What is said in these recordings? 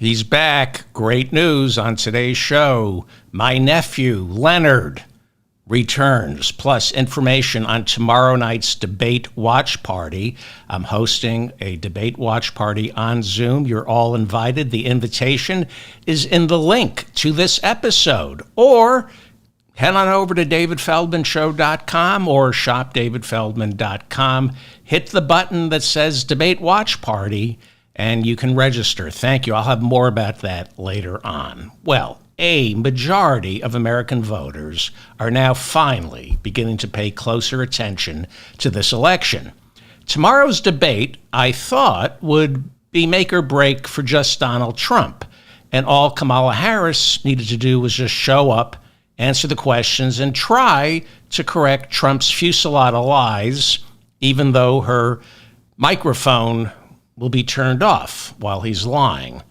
He's back. Great news on today's show. My nephew, Leonard, returns, plus information on tomorrow night's debate watch party. I'm hosting a debate watch party on Zoom. You're all invited. The invitation is in the link to this episode. Or head on over to davidfeldmanshow.com or shopdavidfeldman.com. Hit the button that says Debate Watch Party, and you can register. Thank you. I'll have more about that later on. Well, a majority of American voters are now finally beginning to pay closer attention to this election. Tomorrow's debate, I thought, would be make or break for just Donald Trump, and all Kamala Harris needed to do was just show up, answer the questions, and try to correct Trump's fusillade of lies, even though her microphone will be turned off while he's lying.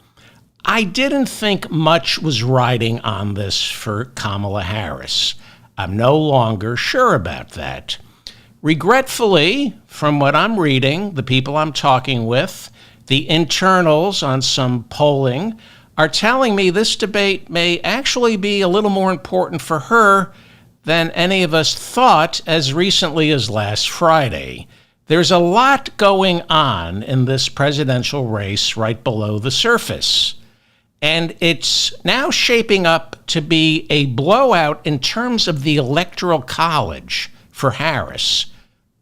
I didn't think much was riding on this for Kamala Harris. I'm no longer sure about that. Regretfully, from what I'm reading, the people I'm talking with, the internals on some polling are telling me this debate may actually be a little more important for her than any of us thought as recently as last Friday. There's a lot going on in this presidential race right below the surface. And it's now shaping up to be a blowout in terms of the Electoral College for Harris.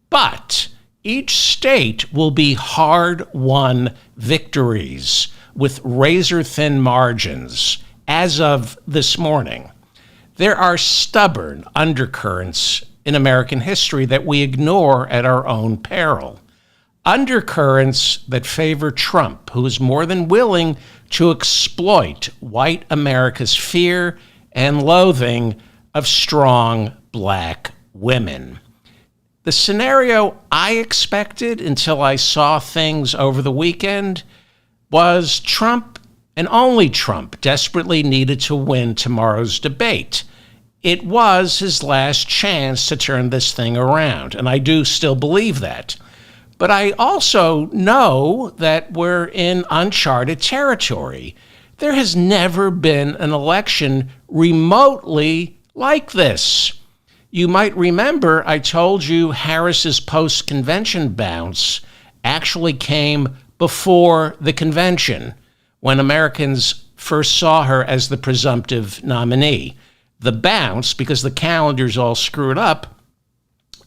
But each state will be hard-won victories with razor-thin margins as of this morning. There are stubborn undercurrents in American history that we ignore at our own peril. Undercurrents that favor Trump, who is more than willing to exploit white America's fear and loathing of strong black women. The scenario I expected until I saw things over the weekend was Trump, and only Trump, desperately needed to win tomorrow's debate. It was his last chance to turn this thing around, and I do still believe that. But I also know that we're in uncharted territory. There has never been an election remotely like this. You might remember I told you Harris's post-convention bounce actually came before the convention, when Americans first saw her as the presumptive nominee. The bounce, because the calendar's all screwed up,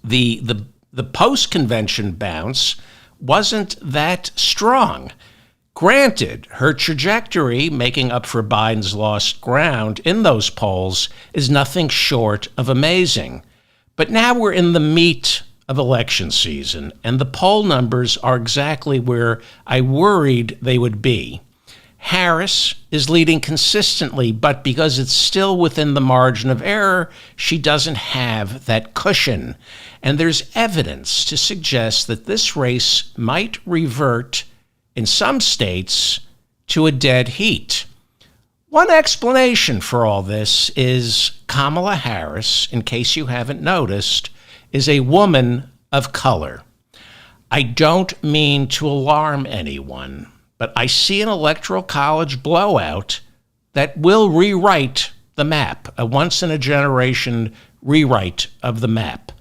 the post-convention bounce wasn't that strong. Granted, her trajectory, making up for Biden's lost ground in those polls, is nothing short of amazing. But now we're in the meat of election season, and the poll numbers are exactly where I worried they would be. Harris is leading consistently, but because it's still within the margin of error, she doesn't have that cushion. And there's evidence to suggest that this race might revert, in some states, to a dead heat. One explanation for all this is Kamala Harris, in case you haven't noticed, is a woman of color. I don't mean to alarm anyone, but I see an electoral college blowout that will rewrite the map, a once-in-a-generation rewrite of the map.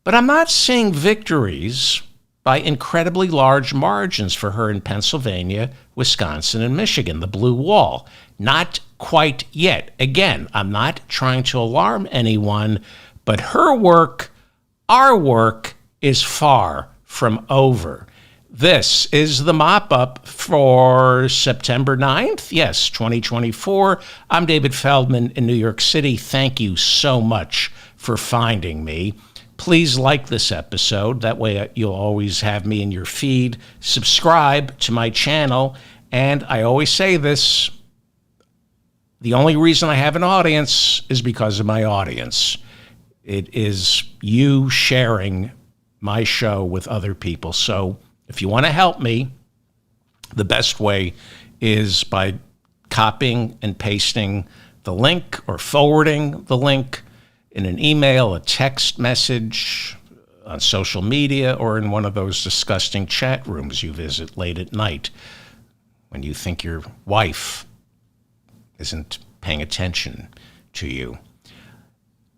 But I'm not seeing victories by incredibly large margins for her in Pennsylvania, Wisconsin, and Michigan, the blue wall. Not quite yet. Again, I'm not trying to alarm anyone, but her work, our work, is far from over. This is the mop-up for September 9th. Yes, 2024. I'm David Feldman in New York City. Thank you so much for finding me. Please like this episode. That way you'll always have me in your feed. Subscribe to my channel. And I always say this, the only reason I have an audience is because of my audience. It is you sharing my show with other people. So if you want to help me, the best way is by copying and pasting the link or forwarding the link in an email, a text message, on social media, or in one of those disgusting chat rooms you visit late at night. when you think your wife isn't paying attention to you.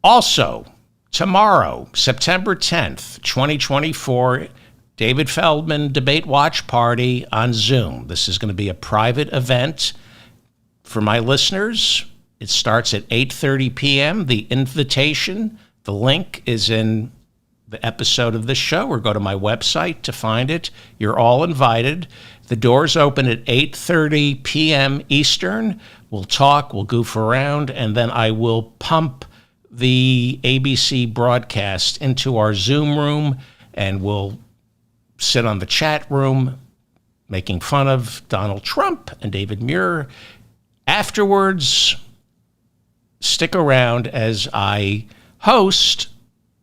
Also, tomorrow, September 10th, 2024, David Feldman Debate Watch Party on Zoom. This is going to be a private event for my listeners. It starts at 8:30 p.m. The invitation, the link is in the episode of this show, or go to my website to find it. You're all invited. The doors open at 8:30 p.m. Eastern. We'll talk, we'll goof around, and then I will pump the ABC broadcast into our Zoom room, and we'll sit on the chat room making fun of Donald Trump and David Muir. Afterwards, stick around as I host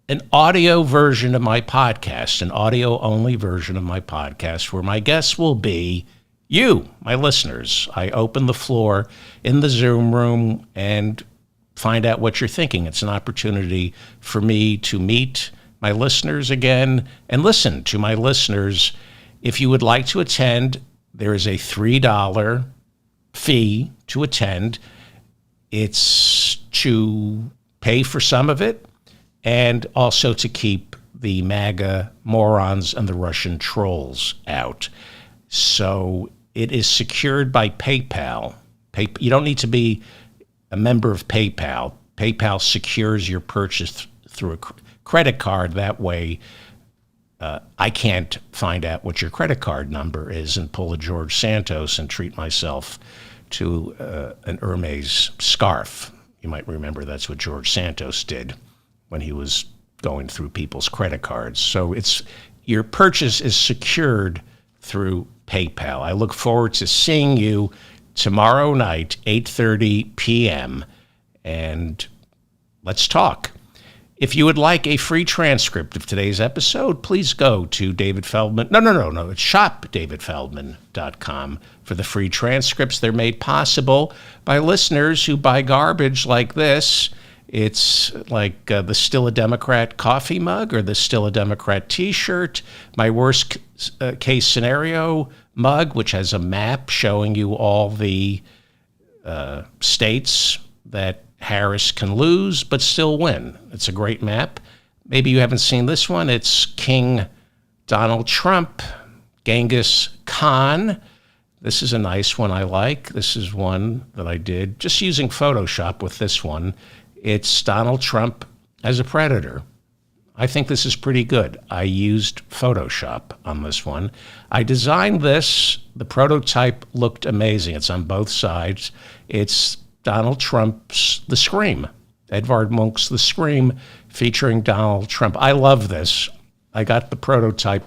an audio version of my podcast, an audio-only version of my podcast, where my guests will be you, my listeners. I open the floor in the Zoom room and find out what you're thinking. It's an opportunity for me to meet my listeners again and listen to my listeners. If you would like to attend, there is a $3 fee to attend. It's to pay for some of it, and also to keep the MAGA morons and the Russian trolls out. So it is secured by PayPal. You don't need to be a member of PayPal. PayPal secures your purchase through a credit card. That way, I can't find out what your credit card number is and pull a George Santos and treat myself to an Hermes scarf. You might remember that's what George Santos did when he was going through people's credit cards. So your purchase is secured through PayPal. I look forward to seeing you tomorrow night, 8:30 p.m., and let's talk. If you would like a free transcript of today's episode, please go to David Feldman. No. It's shopdavidfeldman.com for the free transcripts. They're made possible by listeners who buy garbage like this. It's like the Still a Democrat coffee mug or the Still a Democrat t-shirt, my worst case scenario mug, which has a map showing you all the states that Harris can lose but still win. It's a great map. Maybe you haven't seen this one. It's King Donald Trump, Genghis Khan. This is a nice one I like. This is one that I did just using Photoshop with this one. It's Donald Trump as a predator. I think this is pretty good. I used Photoshop on this one. I designed this. The prototype looked amazing. It's on both sides. It's Donald Trump's The Scream. Edvard Munch's The Scream featuring Donald Trump. I love this. I got the prototype,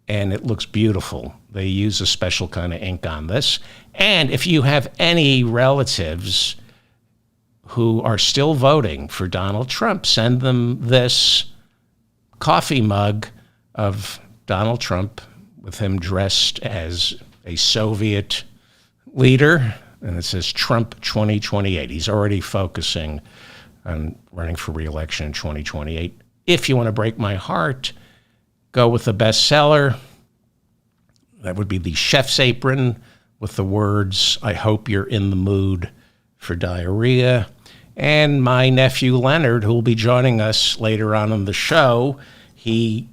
and it looks beautiful. They use a special kind of ink on this. And if you have any relatives who are still voting for Donald Trump, send them this coffee mug of Donald Trump with him dressed as a Soviet leader, and it says Trump 2028. He's already focusing on running for re-election in 2028. If you want to break my heart, go with the bestseller. That would be the Chef's Apron with the words, "I hope you're in the mood for diarrhea." And my nephew Leonard, who will be joining us later on in the show, he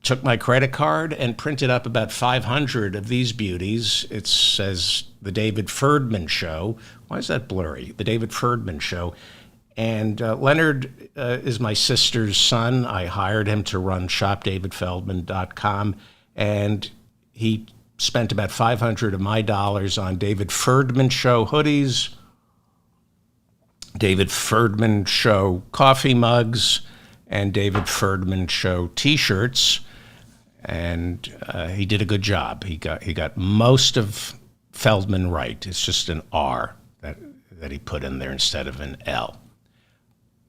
took my credit card and printed up about 500 of these beauties. It says The David Ferdman Show. Why is that blurry? The David Ferdman Show. And Leonard is my sister's son. I hired him to run shopdavidfeldman.com, and he spent about 500 of my dollars on David Ferdman Show hoodies, David Ferdman Show coffee mugs, and David Ferdman Show t-shirts. And he did a good job. He got most of Feldman right. It's just an R that he put in there instead of an L.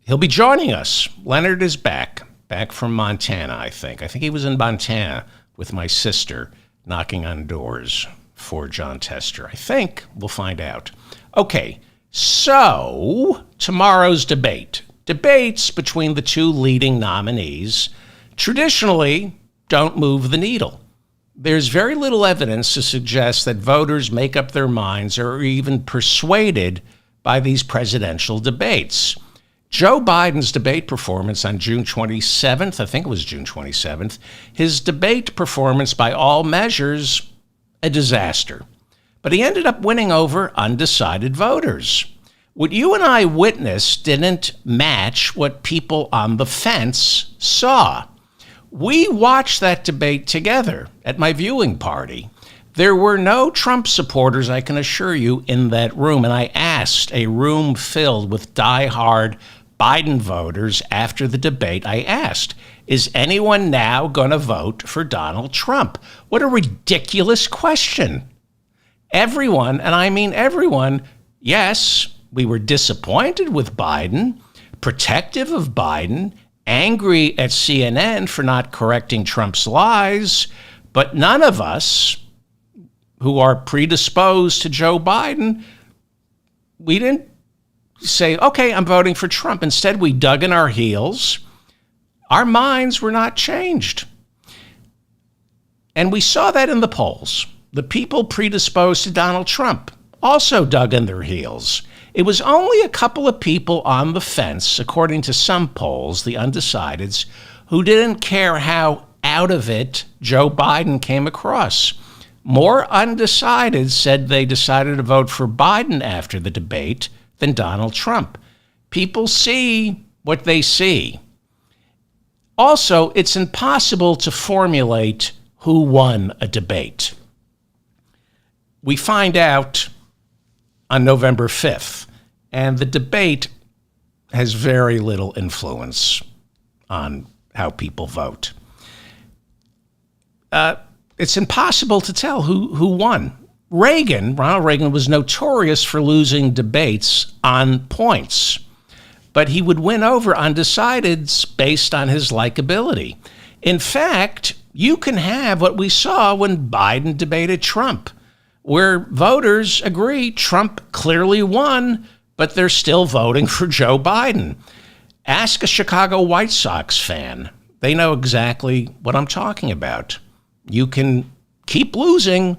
He'll be joining us. Leonard is back from Montana, I think. I think he was in Montana with my sister knocking on doors for John Tester. I think. We'll find out. Okay, so tomorrow's debate. Debates between the two leading nominees traditionally don't move the needle. there's very little evidence to suggest that voters make up their minds or are even persuaded by these presidential debates. Joe Biden's debate performance on June 27th, I think it was June 27th, his debate performance by all measures, a disaster. But he ended up winning over undecided voters. What you and I witnessed didn't match what people on the fence saw. We watched that debate together at my viewing party. There were no Trump supporters, I can assure you, in that room. And I asked a room filled with diehard Biden voters after the debate, I asked, is anyone now going to vote for Donald Trump? What a ridiculous question. Everyone, and I mean everyone, yes, we were disappointed with Biden, protective of Biden, angry at CNN for not correcting Trump's lies, but none of us who are predisposed to Joe Biden, we didn't say, okay, I'm voting for Trump. Instead, we dug in our heels. Our minds were not changed. And we saw that in the polls. The people predisposed to Donald Trump also dug in their heels. It was only a couple of people on the fence, according to some polls, the undecideds, who didn't care how out of it Joe Biden came across. More undecideds said they decided to vote for Biden after the debate than Donald Trump. People see what they see. Also, it's impossible to formulate who won a debate. We find out on November 5th, and the debate has very little influence on how people vote. It's impossible to tell who won. Ronald Reagan, was notorious for losing debates on points, but he would win over undecideds based on his likability. In fact, you can have what we saw when Biden debated Trump, where voters agree Trump clearly won, but they're still voting for Joe Biden. Ask a Chicago White Sox fan. They know exactly what I'm talking about. You can keep losing,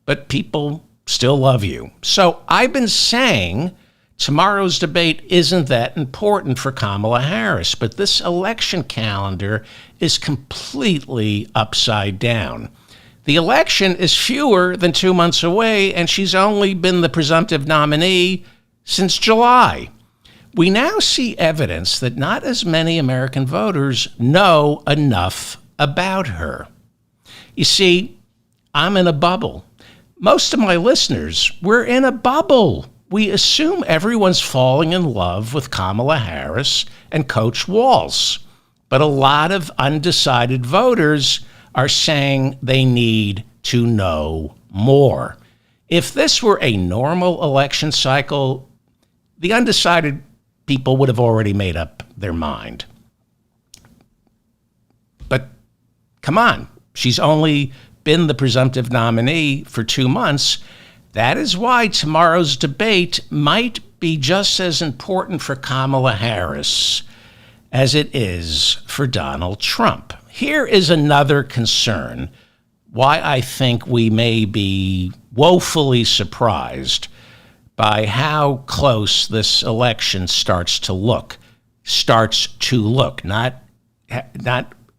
but people still love you. So I've been saying tomorrow's debate isn't that important for Kamala Harris, but this election calendar is completely upside down. The election is fewer than 2 months away, and she's only been the presumptive nominee since July. We now see evidence that not as many American voters know enough about her. You see, I'm in a bubble. Most of my listeners, we're in a bubble. We assume everyone's falling in love with Kamala Harris and Coach Walz. But a lot of undecided voters are saying they need to know more. If this were a normal election cycle, the undecided people would have already made up their mind. But come on, she's only been the presumptive nominee for 2 months. That is why tomorrow's debate might be just as important for Kamala Harris as it is for Donald Trump. Here is another concern why I think we may be woefully surprised by how close this election starts to look. Not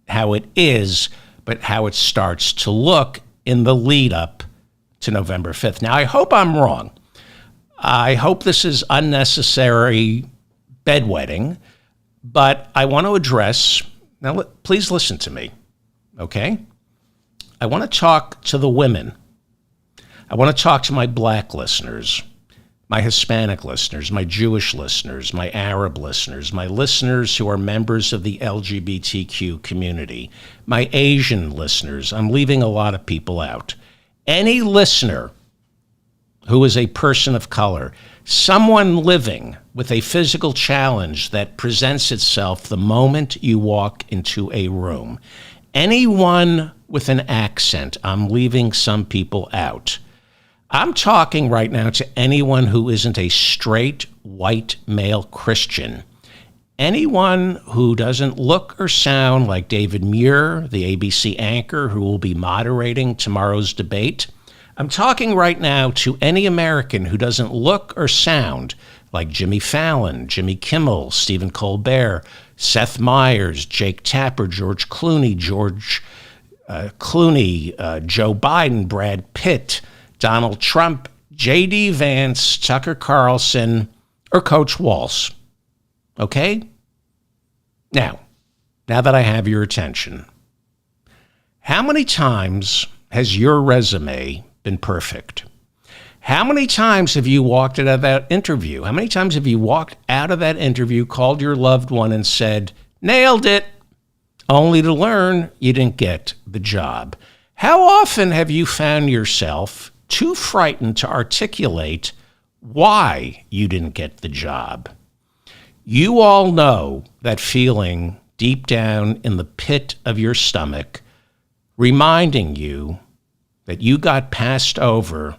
how it is, but how it starts to look in the lead up to November 5th. Now, I hope I'm wrong. I hope this is unnecessary bedwetting, but I want to address, now please listen to me, okay? I want to talk to the women. I want to talk to my black listeners, my Hispanic listeners, my Jewish listeners, my Arab listeners, my listeners who are members of the LGBTQ community, my Asian listeners. I'm leaving a lot of people out. Any listener who is a person of color, someone living with a physical challenge that presents itself the moment you walk into a room, anyone with an accent, I'm leaving some people out. I'm talking right now to anyone who isn't a straight white male Christian. anyone who doesn't look or sound like David Muir, the ABC anchor who will be moderating tomorrow's debate. I'm talking right now to any American who doesn't look or sound like Jimmy Fallon, Jimmy Kimmel, Stephen Colbert, Seth Meyers, Jake Tapper, George Clooney, Joe Biden, Brad Pitt, Donald Trump, J.D. Vance, Tucker Carlson, or Coach Walsh. Okay? Now that I have your attention, how many times has your resume been perfect? How many times have you walked out of that interview? How many times have you walked out of that interview, called your loved one and said, nailed it, only to learn you didn't get the job? How often have you found yourself too frightened to articulate why you didn't get the job? You all know that feeling deep down in the pit of your stomach, reminding you that you got passed over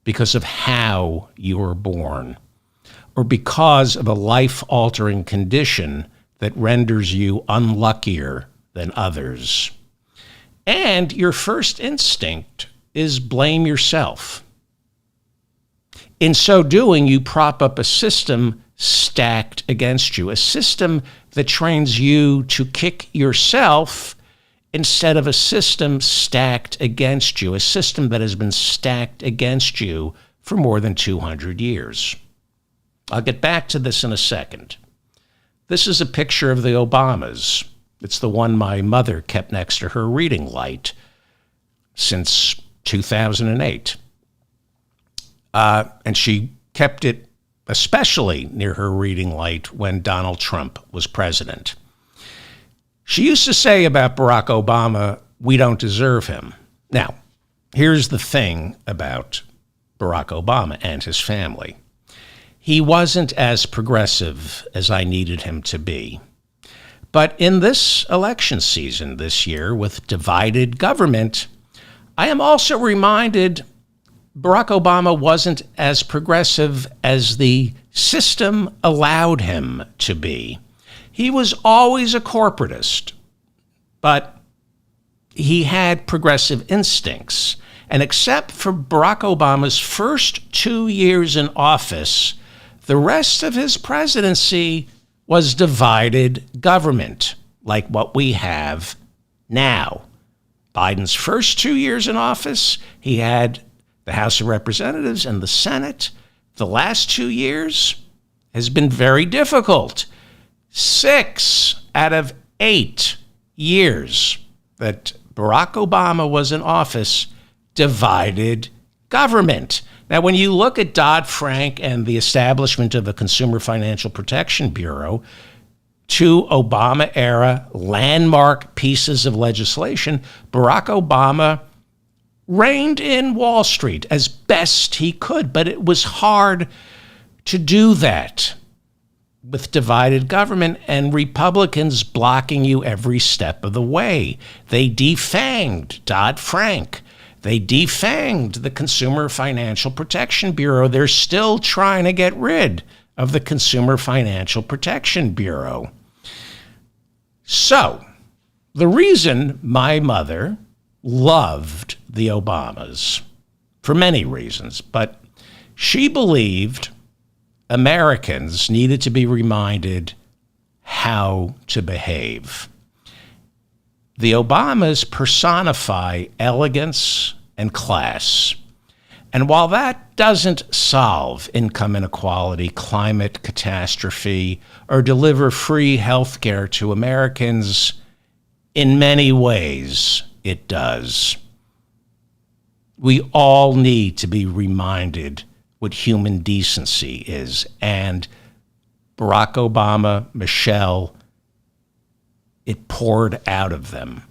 because of how you were born, or because of a life-altering condition that renders you unluckier than others. And your first instinct is blame yourself. In so doing, you prop up a system stacked against you, a system that trains you to kick yourself instead of a system stacked against you, a system that has been stacked against you for more than 200 years. I'll get back to this in a second. This is a picture of the Obamas. It's the one my mother kept next to her reading light since 2008. And she kept it especially near her reading light when Donald Trump was president. She used to say about Barack Obama, we don't deserve him. Now, here's the thing about Barack Obama and his family. He wasn't as progressive as I needed him to be. But in this election season this year, with divided government, I am also reminded Barack Obama wasn't as progressive as the system allowed him to be. He was always a corporatist, but he had progressive instincts. And except for Barack Obama's first 2 years in office, the rest of his presidency was divided government, like what we have now. Biden's first 2 years in office, he had the House of Representatives and the Senate. The last 2 years has been very difficult. 6 out of 8 years that Barack Obama was in office, divided government. Now, when you look at Dodd-Frank and the establishment of the Consumer Financial Protection Bureau, two Obama-era landmark pieces of legislation, Barack Obama reined in Wall Street as best he could, but it was hard to do that with divided government and Republicans blocking you every step of the way. They defanged Dodd-Frank. They defanged the Consumer Financial Protection Bureau. They're still trying to get rid of the Consumer Financial Protection Bureau. So, the reason my mother loved the Obamas, for many reasons, but she believed Americans needed to be reminded how to behave. The Obamas personify elegance and class. And while that doesn't solve income inequality, climate catastrophe, or deliver free health care to Americans, in many ways it does. We all need to be reminded what human decency is. And Barack Obama, Michelle, it poured out of them.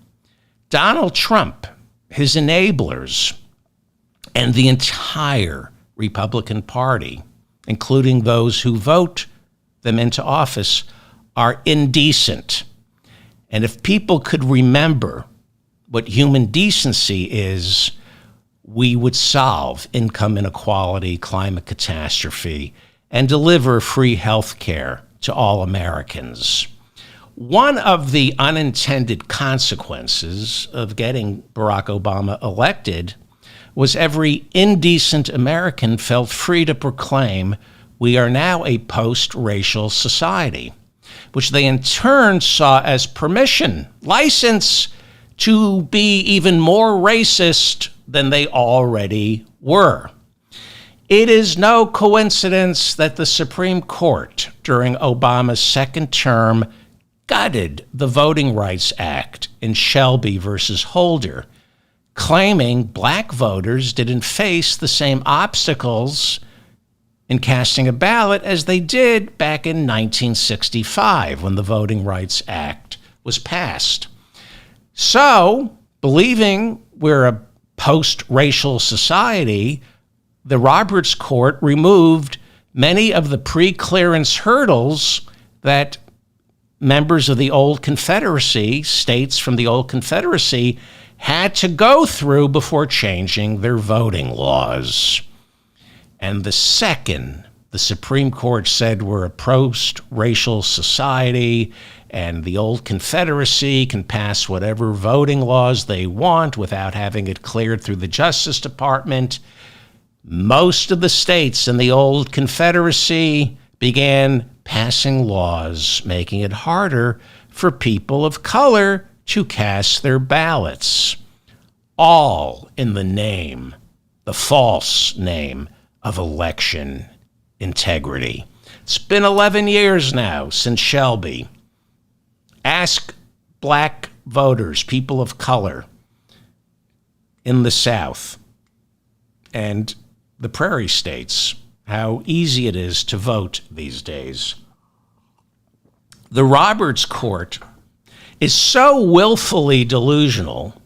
Donald Trump, his enablers, and the entire Republican Party, including those who vote them into office, are indecent. And if people could remember what human decency is, we would solve income inequality, climate catastrophe, and deliver free health care to all Americans. One of the unintended consequences of getting Barack Obama elected was every indecent American felt free to proclaim we are now a post-racial society, which they in turn saw as permission, license to be even more racist than they already were. It is no coincidence that the Supreme Court, during Obama's second term, gutted the Voting Rights Act in Shelby versus Holder, claiming black voters didn't face the same obstacles in casting a ballot as they did back in 1965 when the Voting Rights Act was passed. So, believing we're a post-racial society, the Roberts Court removed many of the pre-clearance hurdles that members of the old Confederacy, states from the old Confederacy, had to go through before changing their voting laws. And the second the Supreme Court said we're a post-racial society and the old Confederacy can pass whatever voting laws they want without having it cleared through the Justice Department, most of the states in the old Confederacy began passing laws making it harder for people of color to cast their ballots, all in the name, the false name, of election integrity. It's been 11 years now since Shelby. Ask black voters, people of color in the South and the prairie states, how easy it is to vote these days. The Roberts Court is so willfully delusional.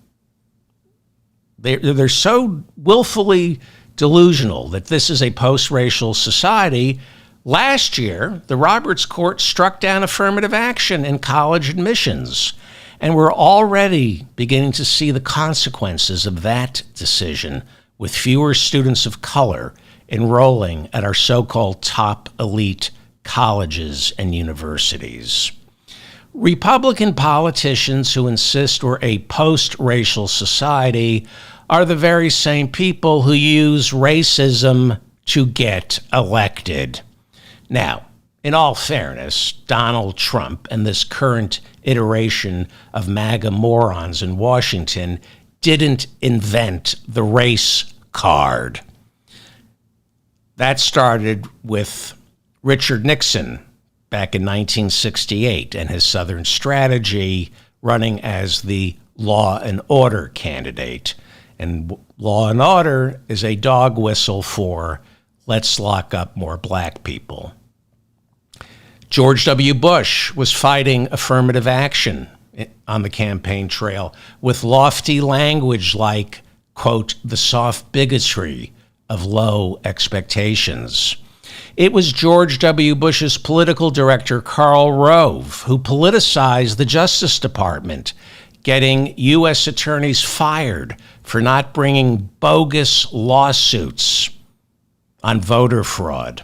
They're so willfully delusional that this is a post-racial society. Last year, the Roberts Court struck down affirmative action in college admissions, and we're already beginning to see the consequences of that decision, with fewer students of color enrolling at our so-called top elite colleges and universities. Republican politicians who insist we're a post-racial society are the very same people who use racism to get elected. Now, in all fairness, Donald Trump and this current iteration of MAGA morons in Washington didn't invent the race card. That started with Richard Nixon back in 1968 and his Southern strategy running as the law and order candidate. And law and order is a dog whistle for let's lock up more black people. George W. Bush was fighting affirmative action on the campaign trail with lofty language like, quote, the soft bigotry of low expectations. It was George W. Bush's political director, Karl Rove, who politicized the Justice Department, getting U.S. attorneys fired for not bringing bogus lawsuits on voter fraud.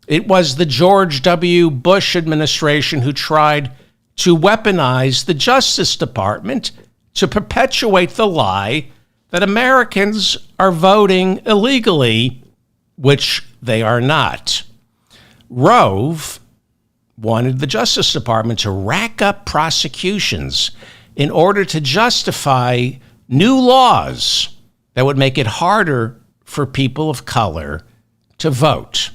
It was the George W. Bush administration who tried to weaponize the Justice Department to perpetuate the lie that Americans are voting illegally, which they are not. Rove wanted the Justice Department to rack up prosecutions in order to justify new laws that would make it harder for people of color to vote.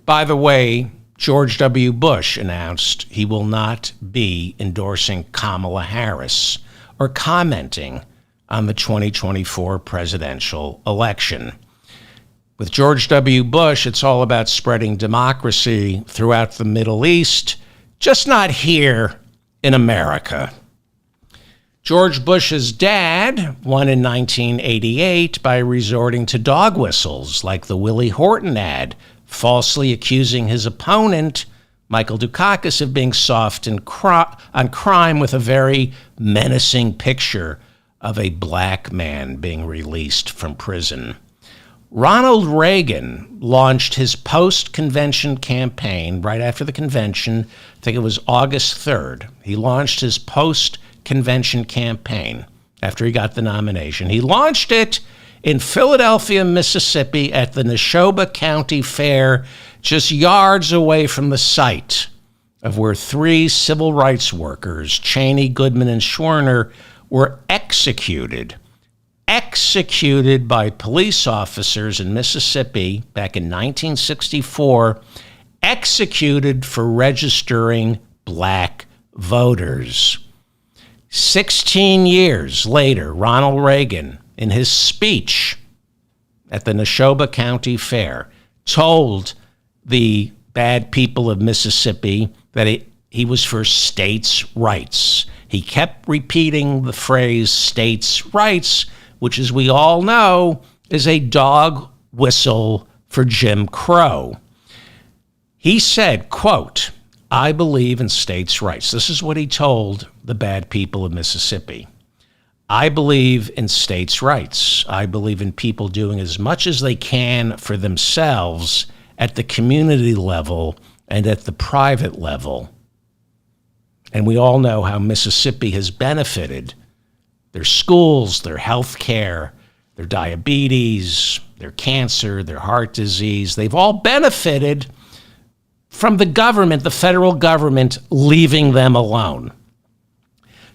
By the way, George W. Bush announced he will not be endorsing Kamala Harris or commenting on the 2024 presidential election. With George W. Bush, it's all about spreading democracy throughout the Middle East, just not here in America. George Bush's dad won in 1988 by resorting to dog whistles like the Willie Horton ad, falsely accusing his opponent, Michael Dukakis, of being soft on crime with a very menacing picture of a black man being released from prison. Ronald Reagan launched his post-convention campaign right after the convention. I think it was August 3rd. He launched his post-convention campaign after he got the nomination. He launched it in Philadelphia, Mississippi at the Neshoba County Fair, just yards away from the site of where 3 civil rights workers, Cheney, Goodman, and Schwerner, were executed by police officers in Mississippi back in 1964, executed for registering black voters. 16 years later, Ronald Reagan, in his speech at the Neshoba County Fair, told the bad people of Mississippi that he was for states' rights. He kept repeating the phrase states' rights, which, as we all know, is a dog whistle for Jim Crow. He said, quote, "I believe in states' rights." This is what he told the bad people of Mississippi. "I believe in states' rights. I believe in people doing as much as they can for themselves at the community level and at the private level." And we all know how Mississippi has benefited. Their schools, their health care, their diabetes, their cancer, their heart disease, they've all benefited from the government, the federal government, leaving them alone.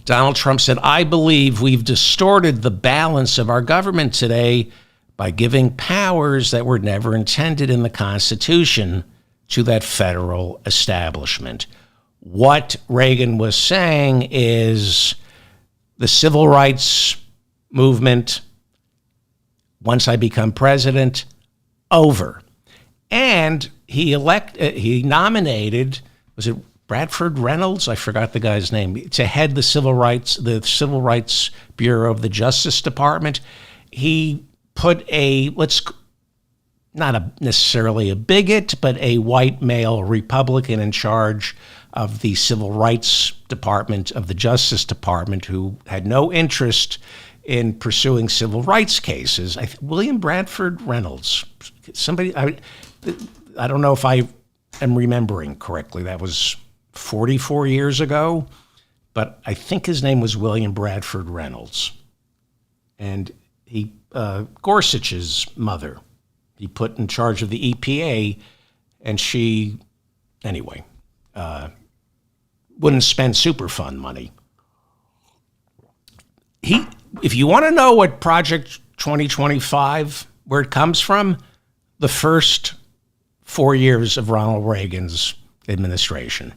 Donald Trump said, "I believe we've distorted the balance of our government today by giving powers that were never intended in the Constitution to that federal establishment." What Reagan was saying is the civil rights movement, once I become president, over. And he nominated, was it Bradford Reynolds? I forgot the guy's name, to head the Civil Rights Bureau of the Justice Department. He put necessarily a bigot, but a white male Republican in charge of the Civil Rights Department of the Justice Department, who had no interest in pursuing civil rights cases. William Bradford Reynolds. Somebody, I don't know if I am remembering correctly. That was 44 years ago, but I think his name was William Bradford Reynolds. And he, Gorsuch's mother, he put in charge of the EPA, and she, anyway, wouldn't spend Superfund money. If you want to know what Project 2025, where it comes from, the first 4 years of Ronald Reagan's administration,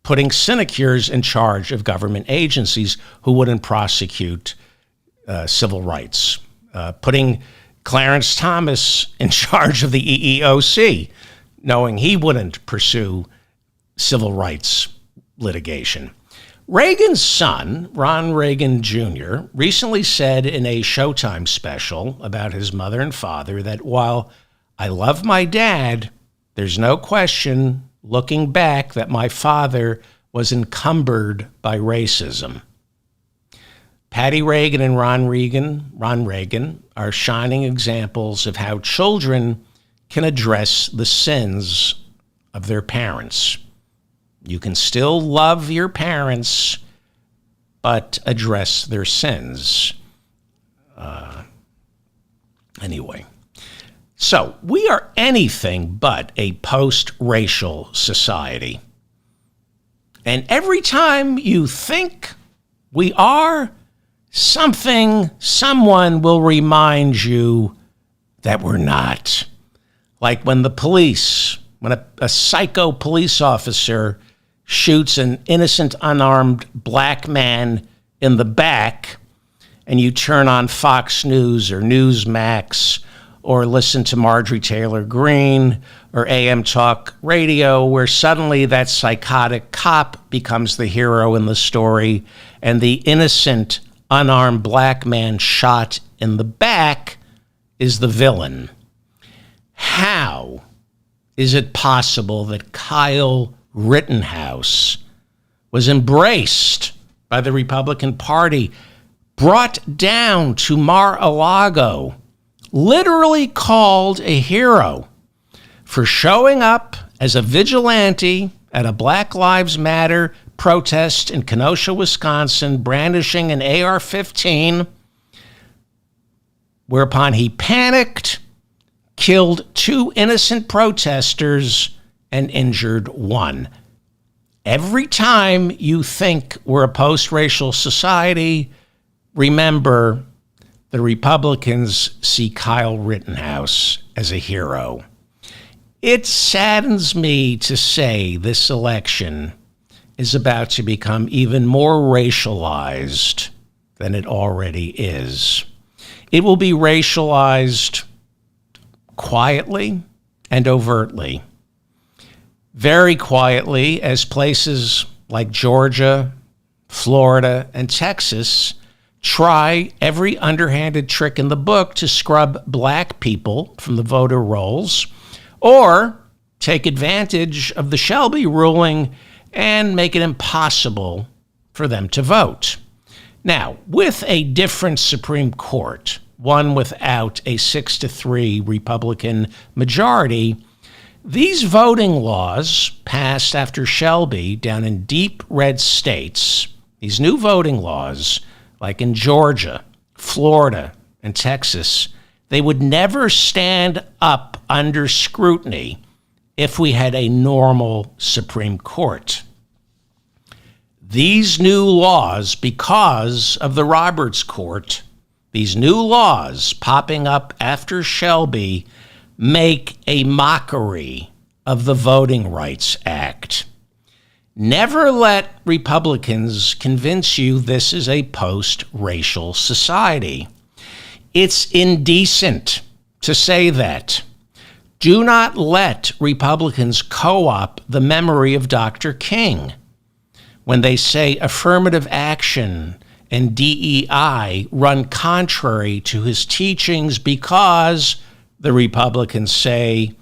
putting sinecures in charge of government agencies who wouldn't prosecute civil rights, putting Clarence Thomas in charge of the EEOC, knowing he wouldn't pursue civil rights litigation. Reagan's son, Ron Reagan Jr., recently said in a Showtime special about his mother and father that while I love my dad, there's no question, looking back, that my father was encumbered by racism. Patty Reagan and Ron Reagan are shining examples of how children can address the sins of their parents. You can still love your parents, but address their sins. Anyway, so we are anything but a post-racial society. And every time you think we are, someone will remind you that we're not. Like when a psycho police officer shoots an innocent, unarmed black man in the back, and you turn on Fox News or Newsmax or listen to Marjorie Taylor Greene or AM Talk Radio, where suddenly that psychotic cop becomes the hero in the story, and the innocent, unarmed black man shot in the back is the villain. How is it possible that Kyle Rittenhouse was embraced by the Republican Party, brought down to Mar-a-Lago literally called a hero for showing up as a vigilante at a Black Lives Matter protest in Kenosha, Wisconsin, brandishing an AR-15, whereupon he panicked, killed 2 innocent protesters, and injured 1. Every time you think we're a post-racial society, remember the Republicans see Kyle Rittenhouse as a hero. It saddens me to say this election is about to become even more racialized than it already is. It will be racialized quietly and overtly. Very quietly, as places like Georgia, Florida, and Texas try every underhanded trick in the book to scrub black people from the voter rolls, or take advantage of the Shelby ruling and make it impossible for them to vote. Now, with a different Supreme Court, one without a 6-3 Republican majority, these voting laws passed after Shelby down in deep red states, these new voting laws, like in Georgia, Florida, and Texas, they would never stand up under scrutiny if we had a normal Supreme Court. These new laws, because of the Roberts Court, these new laws popping up after Shelby, make a mockery of the Voting Rights Act. Never let Republicans convince you this is a post-racial society. It's indecent to say that. Do not let Republicans co-opt the memory of Dr. King when they say affirmative action and DEI run contrary to his teachings because, the Republicans say,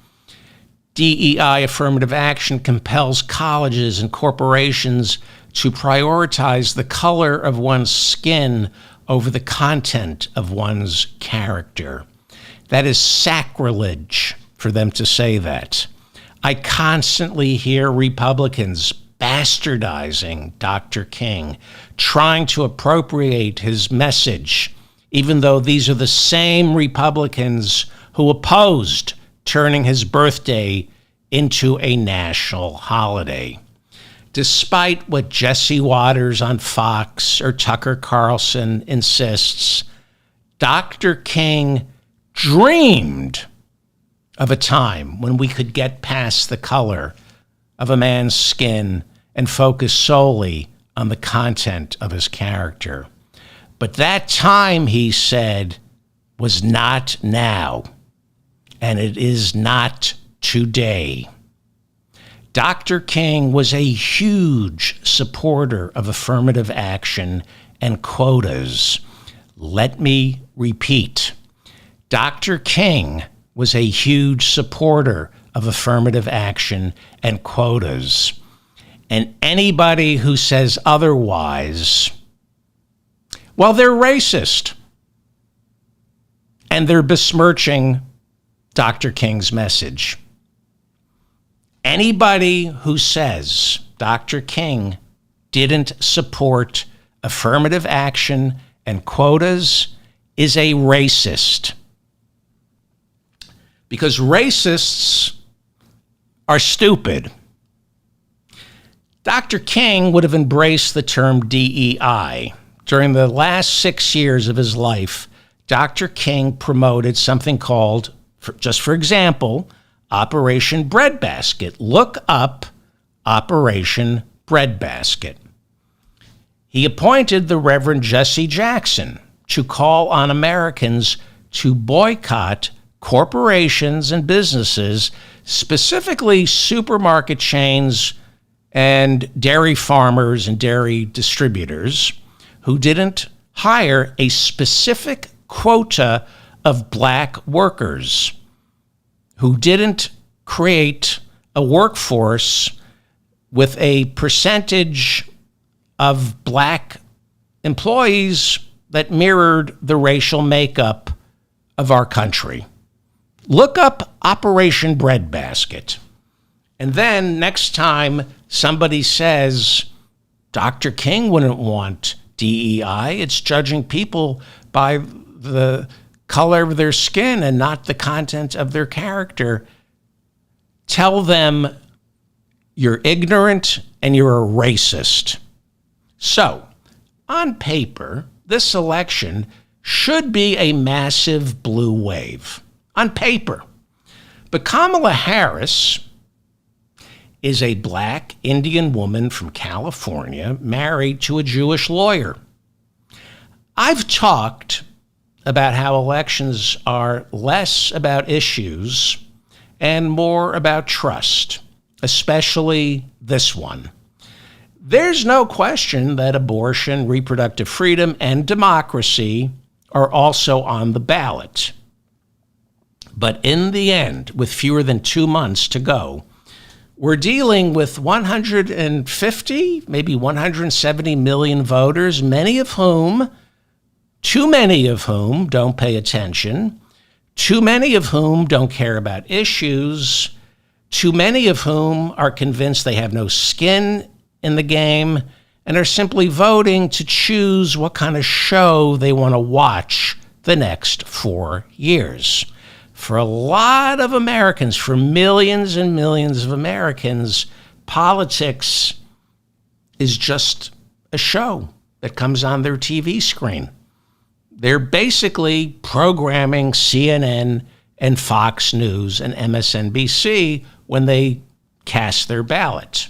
DEI affirmative action compels colleges and corporations to prioritize the color of one's skin over the content of one's character. That is sacrilege for them to say that. I constantly hear Republicans bastardizing Dr. King, trying to appropriate his message, even though these are the same Republicans who opposed turning his birthday into a national holiday. Despite what Jesse Waters on Fox or Tucker Carlson insists, Dr. King dreamed of a time when we could get past the color of a man's skin and focus solely on the content of his character. But that time, he said, was not now, and it is not today. Dr. King was a huge supporter of affirmative action and quotas. Let me repeat. Dr. King was a huge supporter of affirmative action and quotas. And anybody who says otherwise, well, they're racist. And they're besmirching Dr. King's message. Anybody who says Dr. King didn't support affirmative action and quotas is a racist. Because racists are stupid. Dr. King would have embraced the term DEI. During the last 6 years of his life, Dr. King promoted something called, just for example, Operation Breadbasket. Look up Operation Breadbasket. He appointed the Reverend Jesse Jackson to call on Americans to boycott corporations and businesses, specifically supermarket chains and dairy farmers and dairy distributors, who didn't hire a specific quota of black workers, who didn't create a workforce with a percentage of black employees that mirrored the racial makeup of our country. Look up Operation Breadbasket. And then next time somebody says Dr. King wouldn't want DEI, it's judging people by the color of their skin and not the content of their character. Tell them you're ignorant and you're a racist. So, on paper, this election should be a massive blue wave. On paper. But Kamala Harris is a black Indian woman from California married to a Jewish lawyer. I've talked about how elections are less about issues and more about trust, especially this one. There's no question that abortion, reproductive freedom, and democracy are also on the ballot. But in the end, with fewer than 2 months to go, we're dealing with 150, maybe 170 million voters, too many of whom don't pay attention, too many of whom don't care about issues, too many of whom are convinced they have no skin in the game and are simply voting to choose what kind of show they want to watch the next 4 years. For a lot of Americans, for millions and millions of Americans, politics is just a show that comes on their TV screen. They're basically programming CNN and Fox News and MSNBC when they cast their ballot.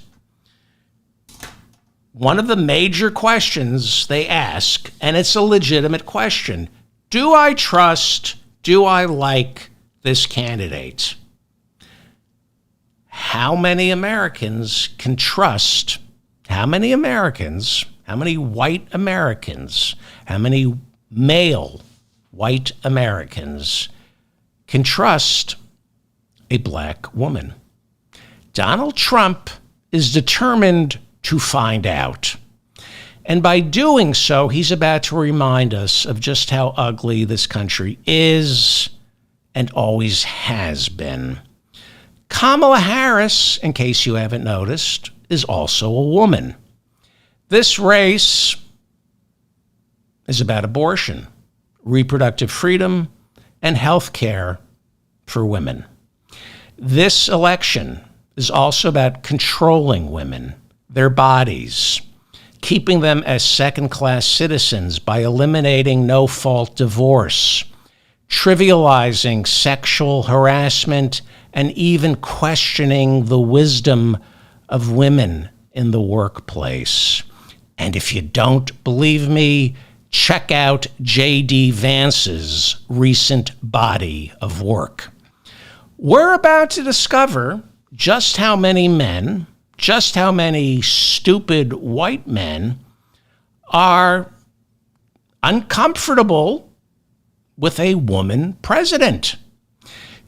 One of the major questions they ask, and it's a legitimate question, do I like this candidate? How many Americans can trust, how many white Americans, how many male white Americans can trust a black woman? Donald Trump is determined to find out. And by doing so, he's about to remind us of just how ugly this country is and always has been. Kamala Harris, in case you haven't noticed, is also a woman. This race is about abortion, reproductive freedom, and health care for women. This election is also about controlling women, their bodies, keeping them as second-class citizens by eliminating no-fault divorce, trivializing sexual harassment, and even questioning the wisdom of women in the workplace. And if you don't believe me, check out J.D. Vance's recent body of work. We're about to discover just how many stupid white men are uncomfortable with a woman president.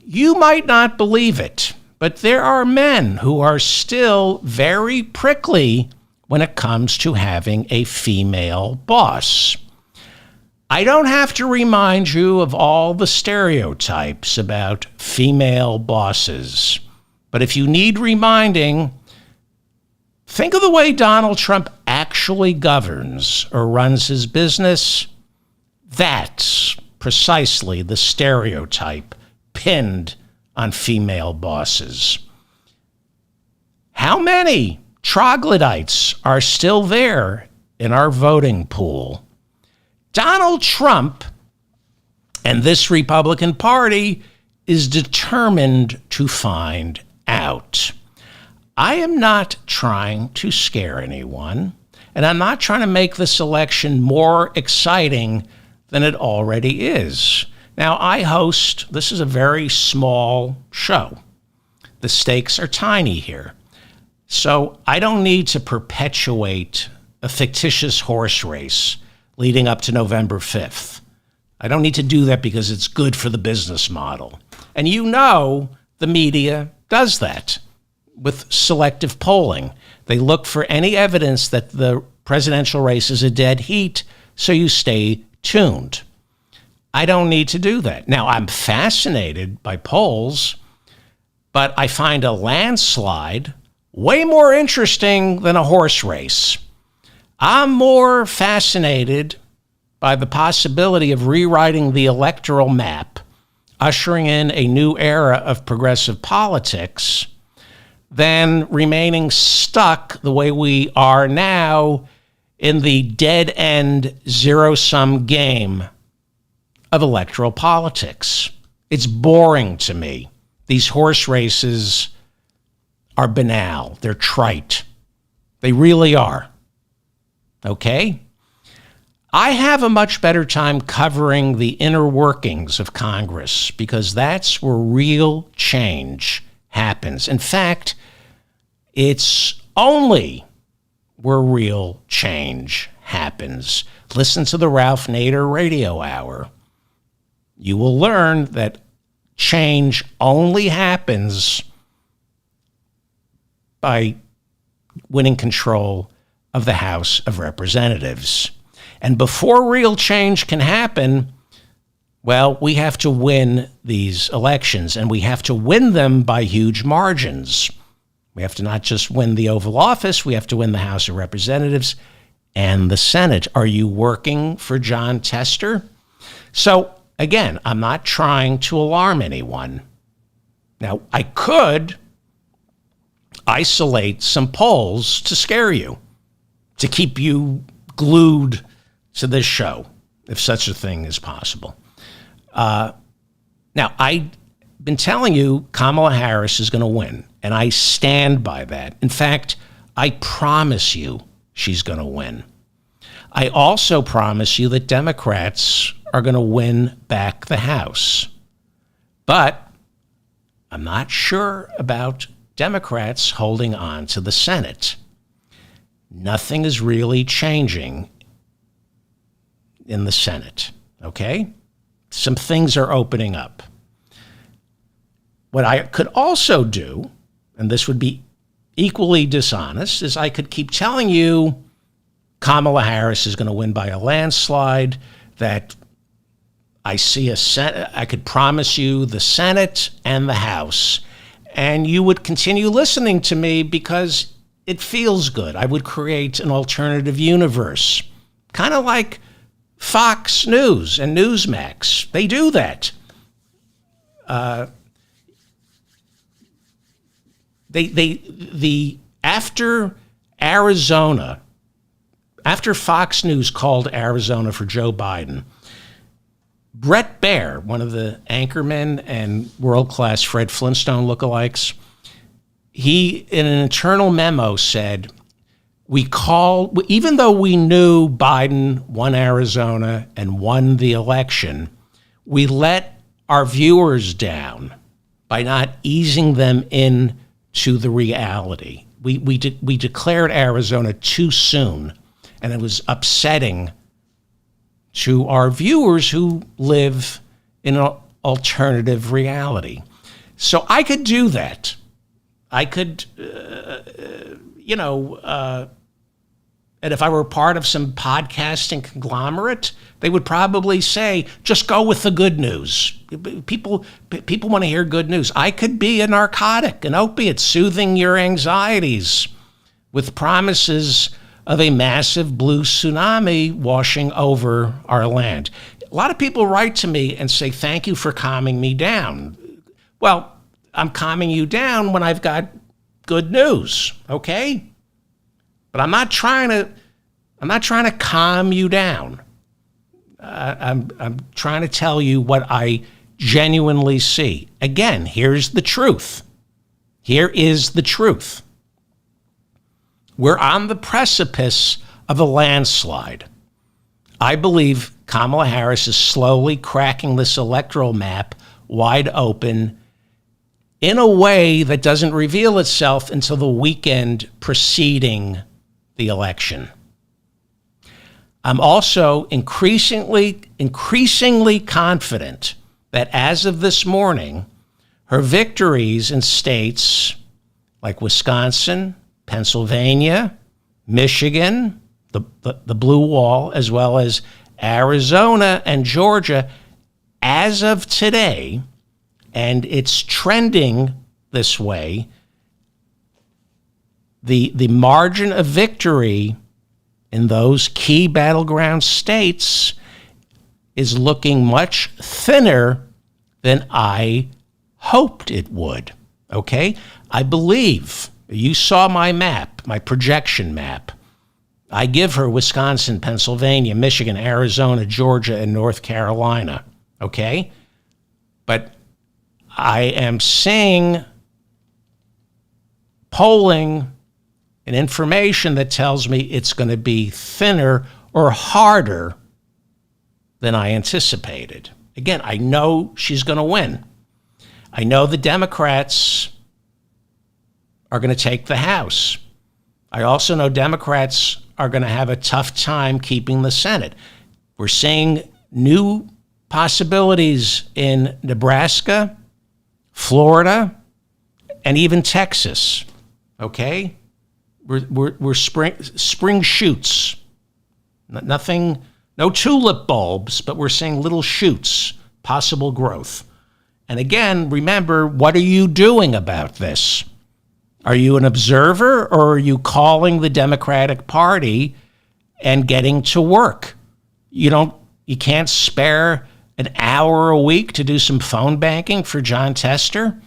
You might not believe it, but there are men who are still very prickly when it comes to having a female boss. I don't have to remind you of all the stereotypes about female bosses, but if you need reminding, think of the way Donald Trump actually governs or runs his business. That's precisely the stereotype pinned on female bosses. How many troglodytes are still there in our voting pool? Donald Trump and this Republican Party is determined to find out. I am not trying to scare anyone, and I'm not trying to make this election more exciting than it already is. Now, this is a very small show. The stakes are tiny here. So I don't need to perpetuate a fictitious horse race leading up to November 5th. I don't need to do that because it's good for the business model. And the media does that with selective polling. They look for any evidence that the presidential race is a dead heat, so you stay tuned. I don't need to do that. Now, I'm fascinated by polls, but I find a landslide way more interesting than a horse race. I'm more fascinated by the possibility of rewriting the electoral map, ushering in a new era of progressive politics, than remaining stuck the way we are now in the dead-end zero-sum game of electoral politics. It's boring to me. These horse races are banal. They're trite. They really are. Okay? I have a much better time covering the inner workings of Congress because that's where real change happens. In fact, it's only where real change happens. Listen to the Ralph Nader Radio Hour. You will learn that change only happens by winning control of the House of Representatives. And before real change can happen, well, we have to win these elections, and we have to win them by huge margins. We have to not just win the Oval Office, we have to win the House of Representatives and the Senate. Are you working for Jon Tester? So, again, I'm not trying to alarm anyone. Now, I could isolate some polls to scare you, to keep you glued to this show, if such a thing is possible. Now, I've been telling you Kamala Harris is going to win, and I stand by that. In fact, I promise you she's going to win. I also promise you that Democrats are going to win back the House. But I'm not sure about Democrats holding on to the Senate. Nothing is really changing in the Senate, okay? Some things are opening up. What I could also do, and this would be equally dishonest, is I could keep telling you Kamala Harris is going to win by a landslide, that I see a Senate, I could promise you the Senate and the House, and you would continue listening to me because it feels good. I would create an alternative universe, kind of like Fox News and Newsmax. They do that. After Arizona, after Fox News called Arizona for Joe Biden, Bret Baier, one of the anchormen and world-class Fred Flintstone lookalikes, he, in an internal memo, said, even though we knew Biden won Arizona and won the election, we let our viewers down by not easing them into the reality. We declared Arizona too soon, and it was upsetting to our viewers who live in an alternative reality. So I could do that. I could, and if I were part of some podcasting conglomerate, they would probably say, just go with the good news. People want to hear good news. I could be a narcotic, an opiate, soothing your anxieties with promises of a massive blue tsunami washing over our land. A lot of people write to me and say, thank you for calming me down. Well, I'm calming you down when I've got good news, okay? But I'm not trying to calm you down. I'm trying to tell you what I genuinely see. Again, here's the truth. Here is the truth. We're on the precipice of a landslide. I believe Kamala Harris is slowly cracking this electoral map wide open in a way that doesn't reveal itself until the weekend preceding the election. I'm also increasingly confident that as of this morning, her victories in states like Wisconsin, Pennsylvania, Michigan, the blue wall, as well as Arizona and Georgia, as of today, and it's trending this way, the margin of victory in those key battleground states is looking much thinner than I hoped it would, okay? I believe, you saw my map, my projection map. I give her Wisconsin, Pennsylvania, Michigan, Arizona, Georgia, and North Carolina, okay? But I am seeing polling and information that tells me it's going to be thinner or harder than I anticipated. Again, I know she's going to win. I know the Democrats are going to take the House. I also know Democrats are going to have a tough time keeping the Senate. We're seeing new possibilities in Nebraska, Florida, and even Texas. Okay? We're spring shoots. Nothing, no tulip bulbs, but we're seeing little shoots, possible growth. And again, remember, what are you doing about this? Are you an observer, or are you calling the Democratic Party and getting to work? You can't spare an hour a week to do some phone banking for Jon Tester?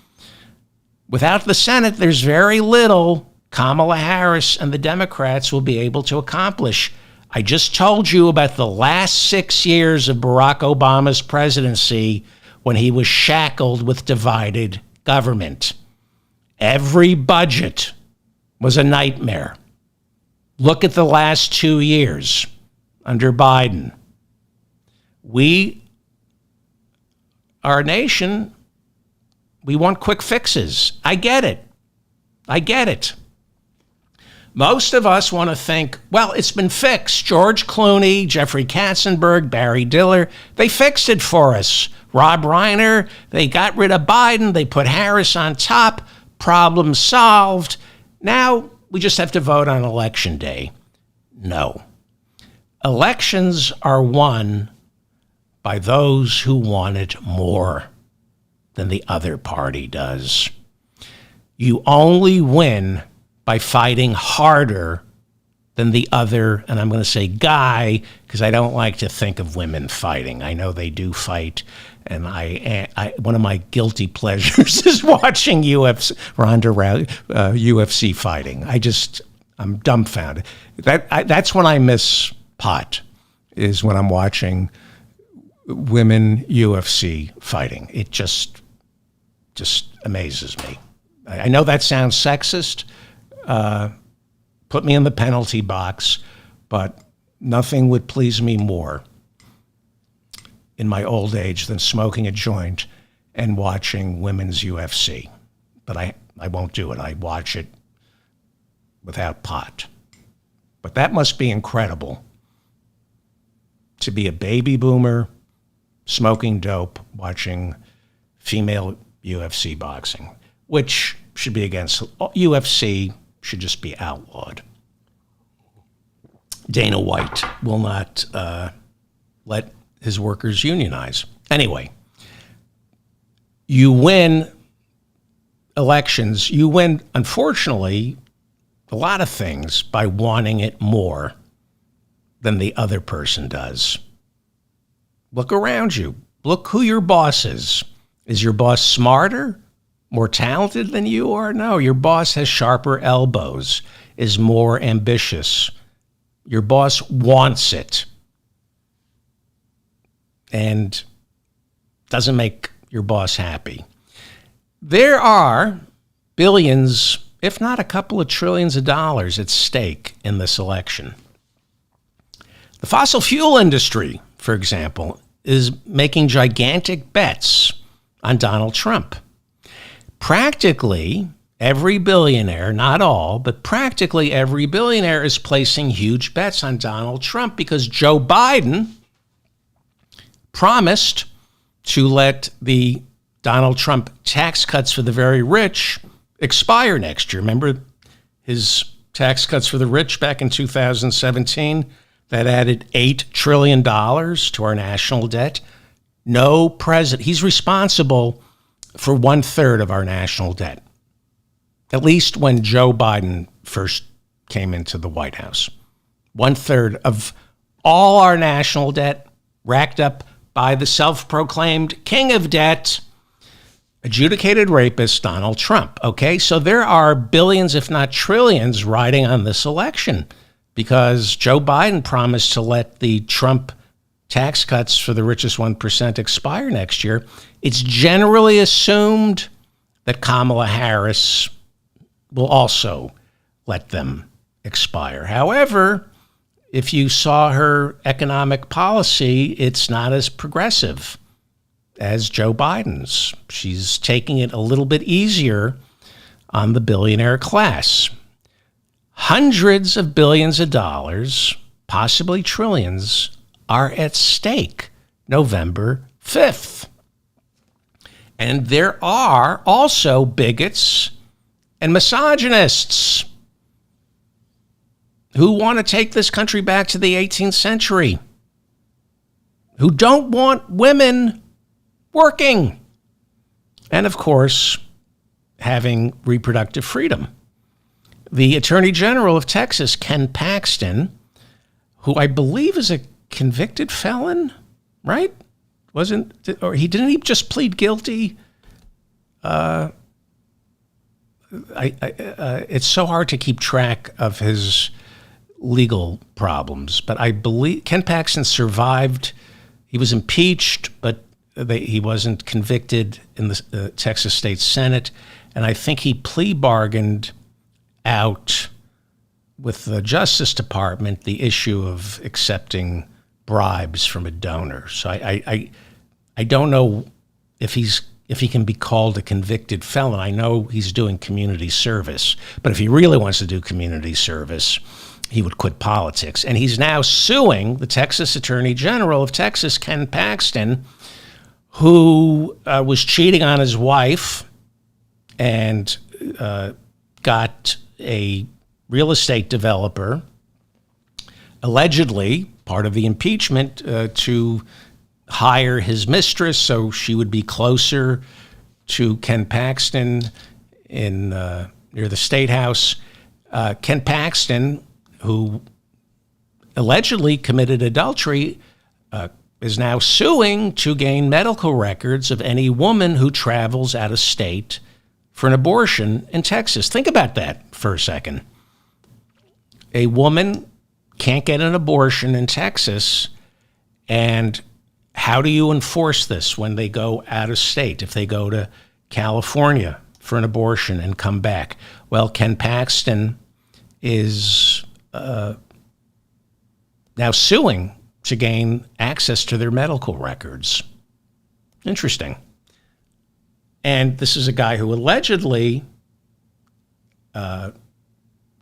Without the Senate, there's very little Kamala Harris and the Democrats will be able to accomplish. I just told you about the last 6 years of Barack Obama's presidency when he was shackled with divided government. Every budget was a nightmare. Look at the last 2 years under Biden. Our nation, we want quick fixes. I get it. Most of us want to think, well, it's been fixed. George Clooney, Jeffrey Katzenberg, Barry Diller, they fixed it for us. Rob Reiner, they got rid of Biden. They put Harris on top. Problem solved. Now we just have to vote on election day. No. Elections are won by those who want it more than the other party does. You only win by fighting harder than the other, and I'm going to say guy, because I don't like to think of women fighting. I know they do fight, and I one of my guilty pleasures is watching Ronda Rousey, UFC fighting. I'm dumbfounded. That's when I miss pot, is when I'm watching women UFC fighting. It just amazes me. I know that sounds sexist. Put me in the penalty box, but nothing would please me more in my old age than smoking a joint and watching women's UFC. But I won't do it. I watch it without pot. But that must be incredible to be a baby boomer, smoking dope, watching female UFC boxing, which should be against UFC, should just be outlawed. Dana White will not let his workers unionize. Anyway, you win elections. You win, unfortunately, a lot of things by wanting it more than the other person does. Look around you. Look who your boss is. Is your boss smarter, more talented than you are? No, your boss has sharper elbows, is more ambitious. Your boss wants it and doesn't make your boss happy. There are billions, if not a couple of trillions of dollars at stake in this election. The fossil fuel industry, for example, is making gigantic bets on Donald Trump. Practically every billionaire, not all, but practically every billionaire is placing huge bets on Donald Trump because Joe Biden promised to let the Donald Trump tax cuts for the very rich expire next year. Remember his tax cuts for the rich back in 2017? That added $8 trillion to our national debt. No president. He's responsible for 1/3 of our national debt, at least when Joe Biden first came into the White House. 1/3 of all our national debt racked up by the self-proclaimed king of debt, adjudicated rapist Donald Trump. Okay, so there are billions, if not trillions, riding on this election because Joe Biden promised to let the Trump tax cuts for the richest 1% expire next year. It's generally assumed that Kamala Harris will also let them expire. However, if you saw her economic policy, it's not as progressive as Joe Biden's. She's taking it a little bit easier on the billionaire class. Hundreds of billions of dollars, possibly trillions, are at stake November 5th. And there are also bigots and misogynists who want to take this country back to the 18th century, who don't want women working, and of course, having reproductive freedom. The Attorney General of Texas, Ken Paxton, who I believe is a convicted felon, right? Didn't he just plead guilty? It's so hard to keep track of his legal problems, but I believe Ken Paxton survived. He was impeached, but he wasn't convicted in the Texas State Senate, and I think he plea bargained out with the Justice Department the issue of accepting bribes from a donor. So I don't know if he can be called a convicted felon. I know he's doing community service, but if he really wants to do community service, he would quit politics. And he's now suing the Texas Attorney General of Texas, Ken Paxton, who was cheating on his wife and got a real estate developer, allegedly part of the impeachment, to hire his mistress so she would be closer to Ken Paxton in near the State House. Ken Paxton, who allegedly committed adultery, is now suing to gain medical records of any woman who travels out of state for an abortion in Texas. Think about that for a second. A woman can't get an abortion in Texas, and how do you enforce this when they go out of state, if they go to California for an abortion and come back? Well, Ken Paxton is now suing to gain access to their medical records. Interesting. And this is a guy who allegedly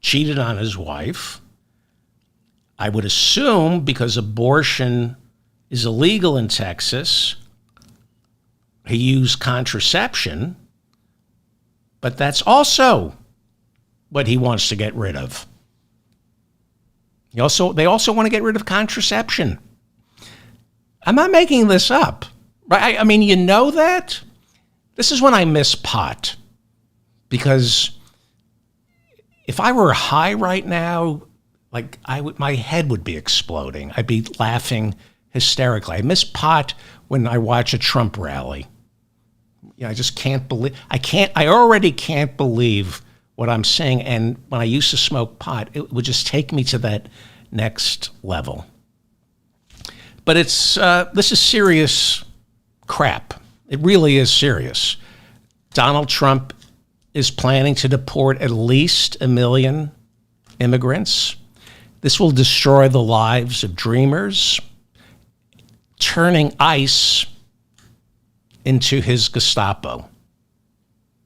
cheated on his wife. I would assume because abortion is illegal in Texas, he used contraception, but that's also what he wants to get rid of. They also want to get rid of contraception. I'm not making this up. Right? I mean, you know that? This is when I miss pot. Because if I were high right now, like my head would be exploding. I'd be laughing hysterically. I miss pot when I watch a Trump rally. I just can't believe, I already can't believe what I'm saying. And when I used to smoke pot, it would just take me to that next level. But this is serious crap. It really is serious. Donald Trump is planning to deport at least 1 million immigrants. This will destroy the lives of dreamers, turning ICE into his Gestapo.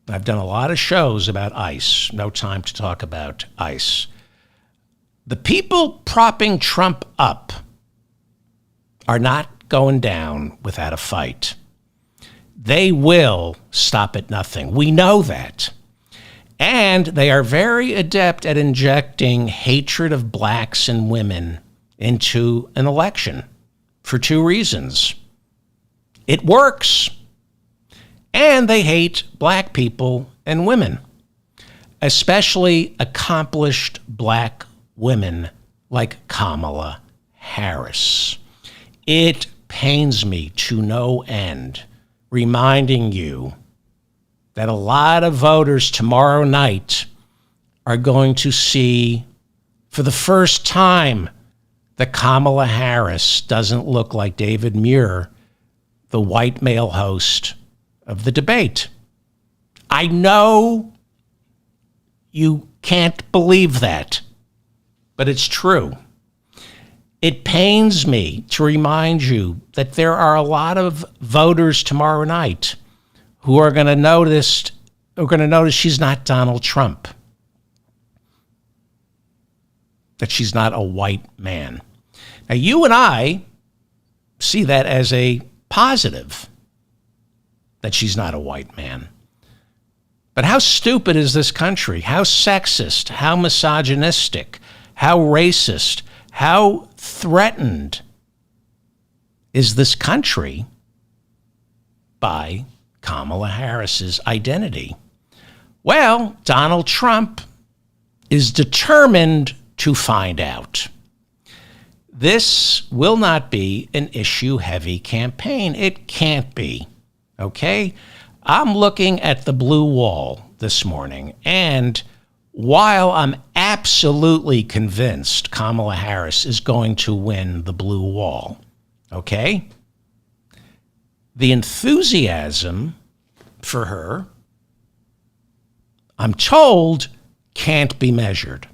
I've done a lot of shows about ICE. No time to talk about ICE. The people propping Trump up are not going down without a fight. They will stop at nothing. We know that. And they are very adept at injecting hatred of blacks and women into an election for two reasons. It works. And they hate black people and women, especially accomplished black women like Kamala Harris. It pains me to no end, reminding you that a lot of voters tomorrow night are going to see for the first time that Kamala Harris doesn't look like David Muir, the white male host of the debate. I know you can't believe that, but it's true. It pains me to remind you that there are a lot of voters tomorrow night who are going to notice she's not Donald Trump, that she's not a white man. Now, you and I see that as a positive, that she's not a white man. But how stupid is this country? How sexist, how misogynistic, how racist, how threatened is this country by Kamala Harris's identity? Well, Donald Trump is determined to find out. This will not be an issue-heavy campaign. It can't be, okay? I'm looking at the blue wall this morning, and while I'm absolutely convinced Kamala Harris is going to win the blue wall, okay, the enthusiasm for her, I'm told, can't be measured.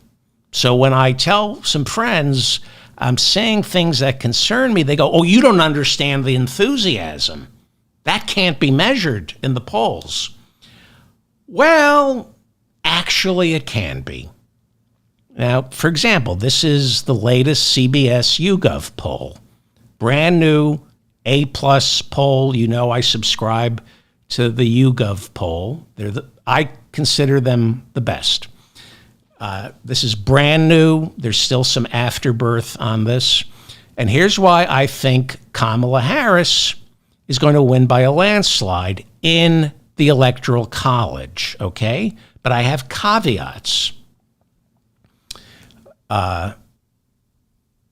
So when I tell some friends I'm saying things that concern me, they go, oh, you don't understand the enthusiasm. That can't be measured in the polls. Well, actually it can be. Now, for example, this is the latest CBS YouGov poll. Brand new A+ poll. You know I subscribe to the YouGov poll. I consider them the best. This is brand new. There's still some afterbirth on this. And here's why I think Kamala Harris is going to win by a landslide in the Electoral College, okay? But I have caveats.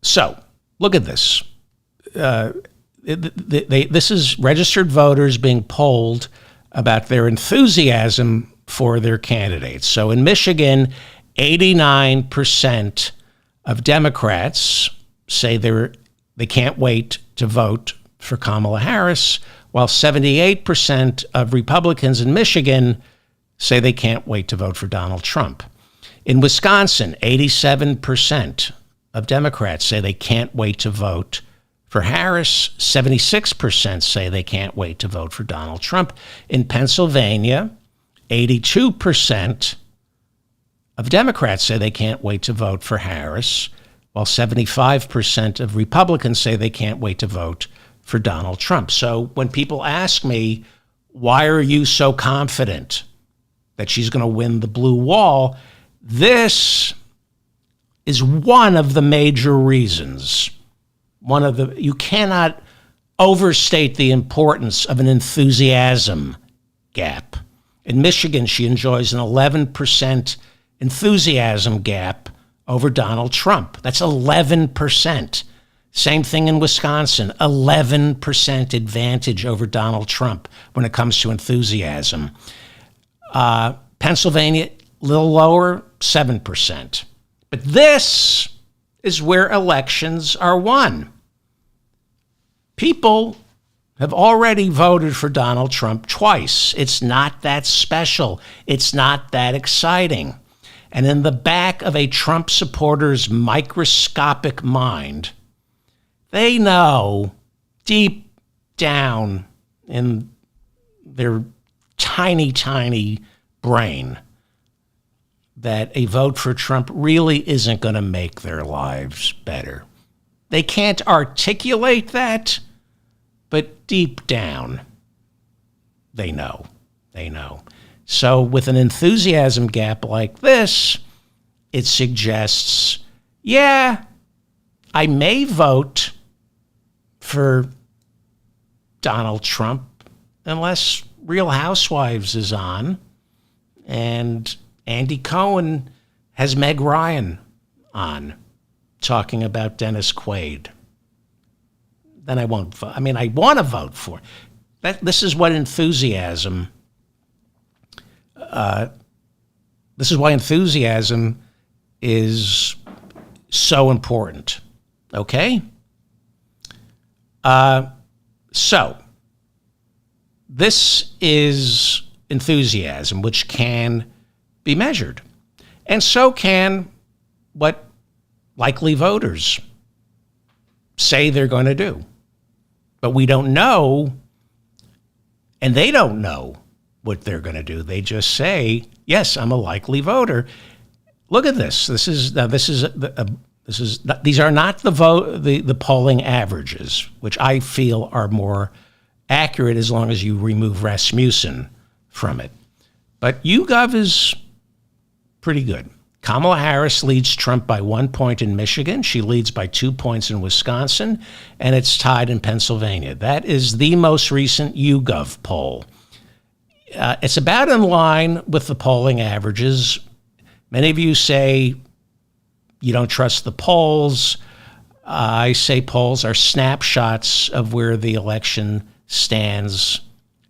So, look at this. This is registered voters being polled about their enthusiasm for their candidates. So in Michigan, 89% of Democrats say they can't wait to vote for Kamala Harris, while 78% of Republicans in Michigan say they can't wait to vote for Donald Trump. In Wisconsin, 87% of Democrats say they can't wait to vote for Harris. 76% say they can't wait to vote for Donald Trump. In Pennsylvania, 82% of Democrats say they can't wait to vote for Harris, while 75% of Republicans say they can't wait to vote for Donald Trump. So when people ask me, why are you so confident that she's going to win the blue wall? This is one of the major reasons. You cannot overstate the importance of an enthusiasm gap. In Michigan, she enjoys an 11% enthusiasm gap over Donald Trump. That's 11%. Same thing in Wisconsin, 11% advantage over Donald Trump when it comes to enthusiasm. Pennsylvania, a little lower, 7%. But this is where elections are won. People have already voted for Donald Trump twice. It's not that special. It's not that exciting. And in the back of a Trump supporter's microscopic mind, they know deep down in their tiny, tiny brain that a vote for Trump really isn't going to make their lives better. They can't articulate that, but deep down, they know. They know. So with an enthusiasm gap like this, it suggests, yeah, I may vote for Donald Trump unless Real Housewives is on and Andy Cohen has Meg Ryan on talking about Dennis Quaid. Then I won't vote. I mean, I want to vote for that. This is what enthusiasm. This is why enthusiasm is so important. Okay. So this is enthusiasm, which can be measured, and so can what likely voters say they're going to do. But we don't know, and they don't know what they're going to do. They just say, "Yes, I'm a likely voter." Look at this. These are not the polling averages, which I feel are more accurate as long as you remove Rasmussen from it. But YouGov is pretty good. Kamala Harris leads Trump by 1 point in Michigan. She leads by 2 points in Wisconsin, and it's tied in Pennsylvania. That is the most recent YouGov poll. It's about in line with the polling averages. Many of you say you don't trust the polls. I say polls are snapshots of where the election stands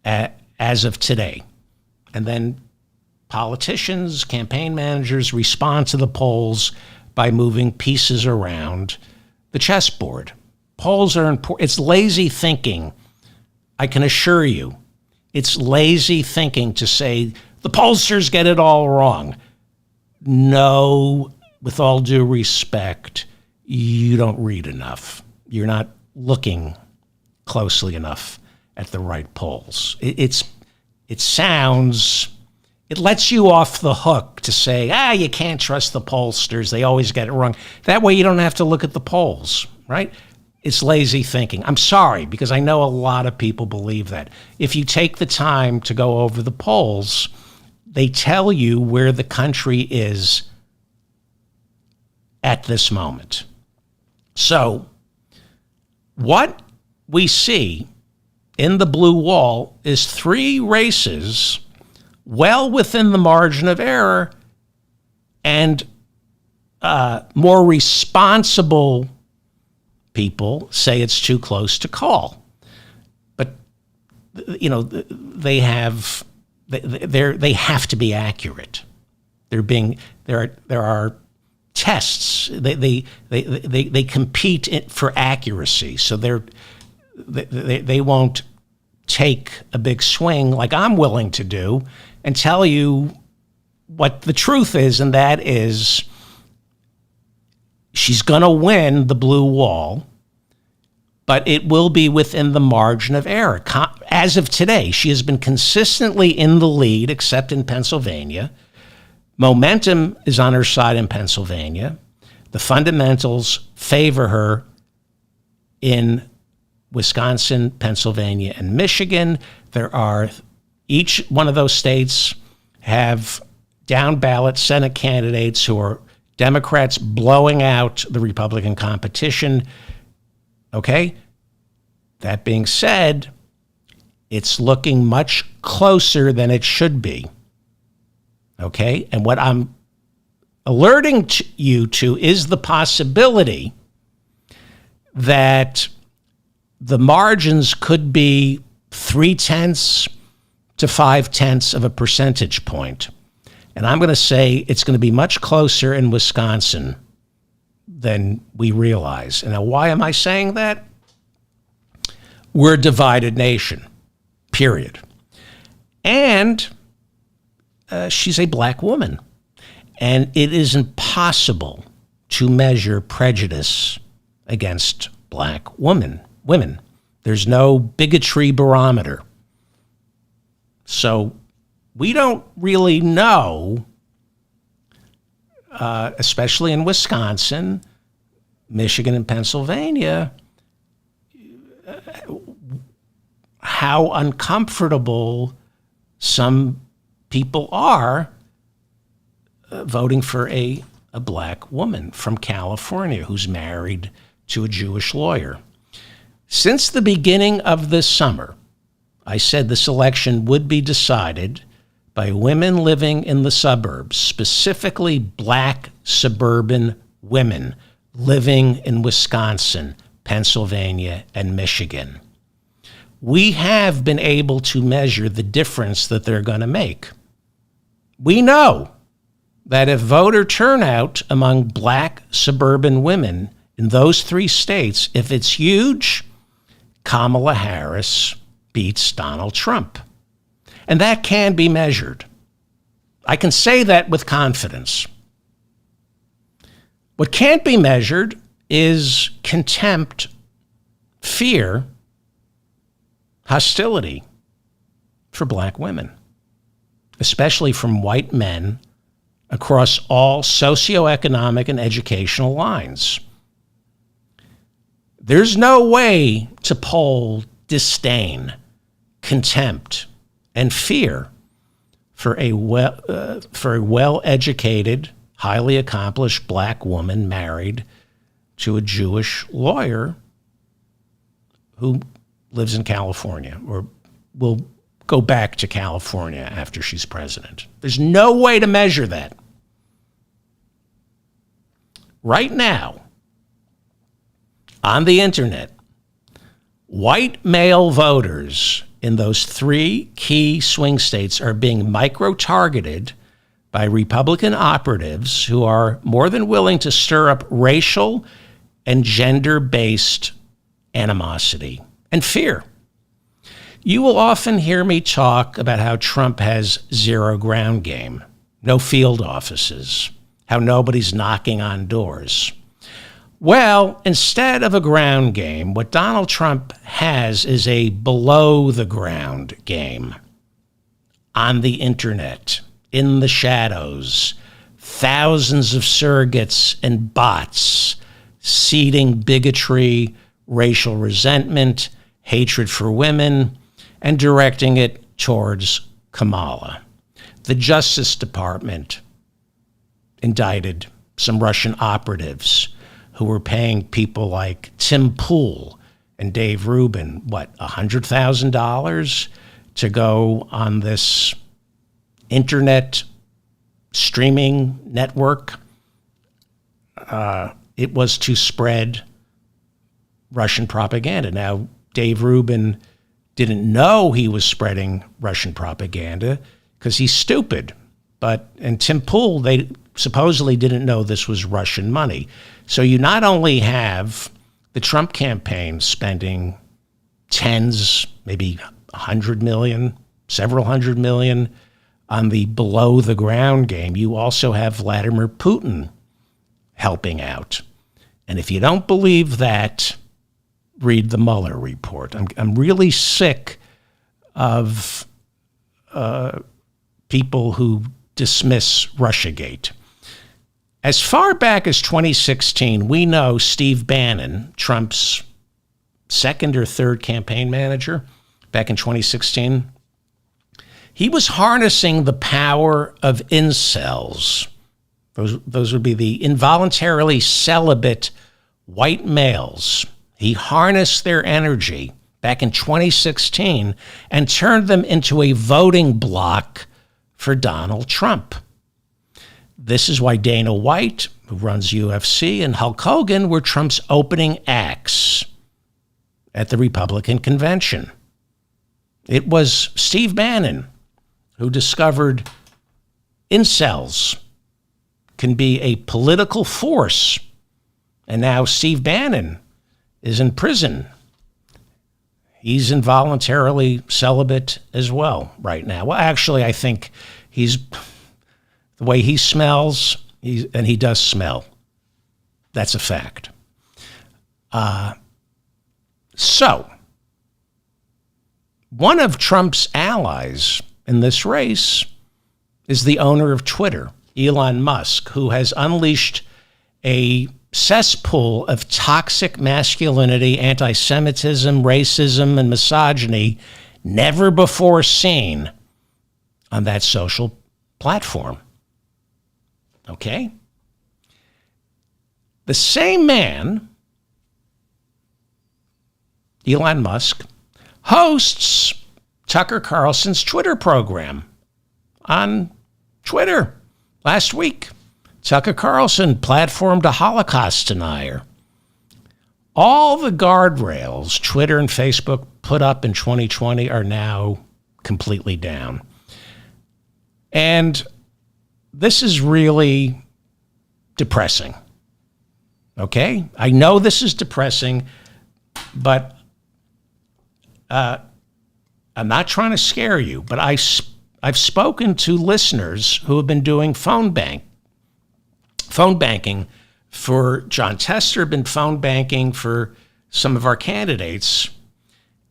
as of today. And then politicians, campaign managers respond to the polls by moving pieces around the chessboard. Polls are important. It's lazy thinking. I can assure you, it's lazy thinking to say the pollsters get it all wrong. No, with all due respect, you don't read enough. You're not looking closely enough at the right polls. It lets you off the hook to say, you can't trust the pollsters. They always get it wrong. That way you don't have to look at the polls, right? It's lazy thinking. I'm sorry, because I know a lot of people believe that. If you take the time to go over the polls, they tell you where the country is at this moment. So what we see in the blue wall is 3 races well within the margin of error, and more responsible people say it's too close to call. But they have to be accurate. There are tests. They compete for accuracy. So they won't take a big swing like I'm willing to do and tell you what the truth is, and that is she's going to win the blue wall, but it will be within the margin of error. As of today, she has been consistently in the lead, except in Pennsylvania. Momentum is on her side in Pennsylvania. The fundamentals favor her in Wisconsin, Pennsylvania, and Michigan. Each one of those states have down ballot Senate candidates who are Democrats blowing out the Republican competition. Okay? That being said, it's looking much closer than it should be. Okay? And what I'm alerting you to is the possibility that the margins could be 0.3 to 0.5 of a percentage point. And I'm going to say it's going to be much closer in Wisconsin than we realize. And now, why am I saying that? We're a divided nation, period. And she's a black woman. And it is impossible to measure prejudice against black women. There's no bigotry barometer. So we don't really know, especially in Wisconsin, Michigan, and Pennsylvania, how uncomfortable some people are voting for a black woman from California who's married to a Jewish lawyer. Since the beginning of this summer, I said this election would be decided by women living in the suburbs, specifically black suburban women living in Wisconsin, Pennsylvania, and Michigan. We have been able to measure the difference that they're going to make. We know that if voter turnout among black suburban women in those 3 states, if it's huge, Kamala Harris beats Donald Trump. And that can be measured. I can say that with confidence. What can't be measured is contempt, fear, hostility for black women, especially from white men across all socioeconomic and educational lines. There's no way to poll disdain, contempt, and fear for a well-educated, highly accomplished black woman married to a Jewish lawyer who lives in California or will go back to California after she's president. There's no way to measure that. Right now, on the internet, white male voters in those 3 key swing states are being micro-targeted by Republican operatives who are more than willing to stir up racial and gender-based animosity and fear. You will often hear me talk about how Trump has zero ground game, no field offices, how nobody's knocking on doors. Well, instead of a ground game, what Donald Trump has is a below-the-ground game. On the internet, in the shadows, thousands of surrogates and bots seeding bigotry, racial resentment, hatred for women, and directing it towards Kamala. The Justice Department indicted some Russian operatives who were paying people like Tim Pool and Dave Rubin, $100,000 to go on this internet streaming network. It was to spread Russian propaganda. Now, Dave Rubin didn't know he was spreading Russian propaganda because he's stupid. And Tim Pool, they supposedly didn't know this was Russian money. So you not only have the Trump campaign spending tens, maybe 100 million, several hundred million on the below the ground game, you also have Vladimir Putin helping out. And if you don't believe that, read the Mueller report. I'm really sick of people who dismiss Russiagate. As far back as 2016, we know Steve Bannon, Trump's second or third campaign manager back in 2016, he was harnessing the power of incels. Those would be the involuntarily celibate white males. He harnessed their energy back in 2016 and turned them into a voting bloc for Donald Trump. This is why Dana White, who runs UFC, and Hulk Hogan were Trump's opening acts at the Republican convention. It was Steve Bannon who discovered incels can be a political force. And now Steve Bannon is in prison. He's involuntarily celibate as well right now. Well, actually, I think the way he smells, and he does smell. That's a fact. So, one of Trump's allies in this race is the owner of Twitter, Elon Musk, who has unleashed a cesspool of toxic masculinity, anti-Semitism, racism, and misogyny never before seen on that social platform. Okay? The same man Elon Musk, hosts Tucker Carlson's Twitter program on Twitter. Last week, Tucker Carlson platformed a Holocaust denier. All the guardrails Twitter and Facebook put up in 2020 are now completely down. And this is really depressing. Okay? I know this is depressing, but I'm not trying to scare you, but I've spoken to listeners who have been doing phone banking for John Tester, been phone banking for some of our candidates,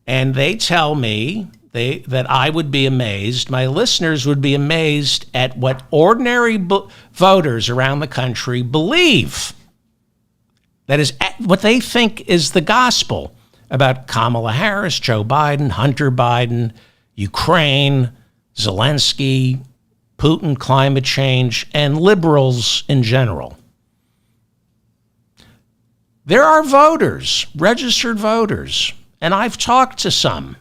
and they tell me that I would be amazed, my listeners would be amazed at what ordinary voters around the country believe. That is what they think is the gospel about Kamala Harris, Joe Biden, Hunter Biden, Ukraine, Zelensky, Putin, climate change, and liberals in general. There are voters, registered voters, and I've talked to some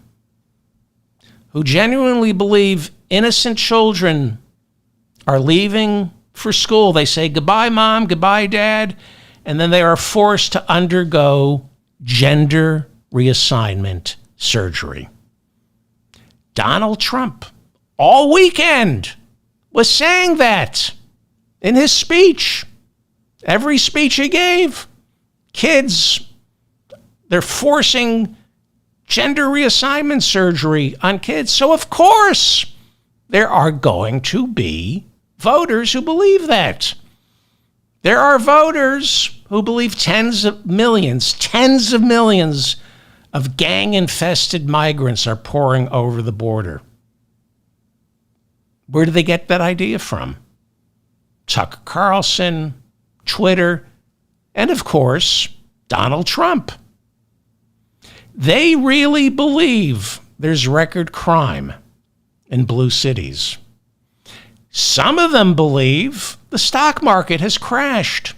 who genuinely believe innocent children are leaving for school. They say, goodbye, Mom, goodbye, Dad, and then they are forced to undergo gender reassignment surgery. Donald Trump, all weekend, was saying that in his speech. Every speech he gave, kids, they're forcing gender reassignment surgery on kids. So, of course, there are going to be voters who believe that. There are voters who believe tens of millions of gang-infested migrants are pouring over the border. Where do they get that idea from? Tucker Carlson, Twitter, and of course, Donald Trump. They really believe there's record crime in blue cities. Some of them believe the stock market has crashed.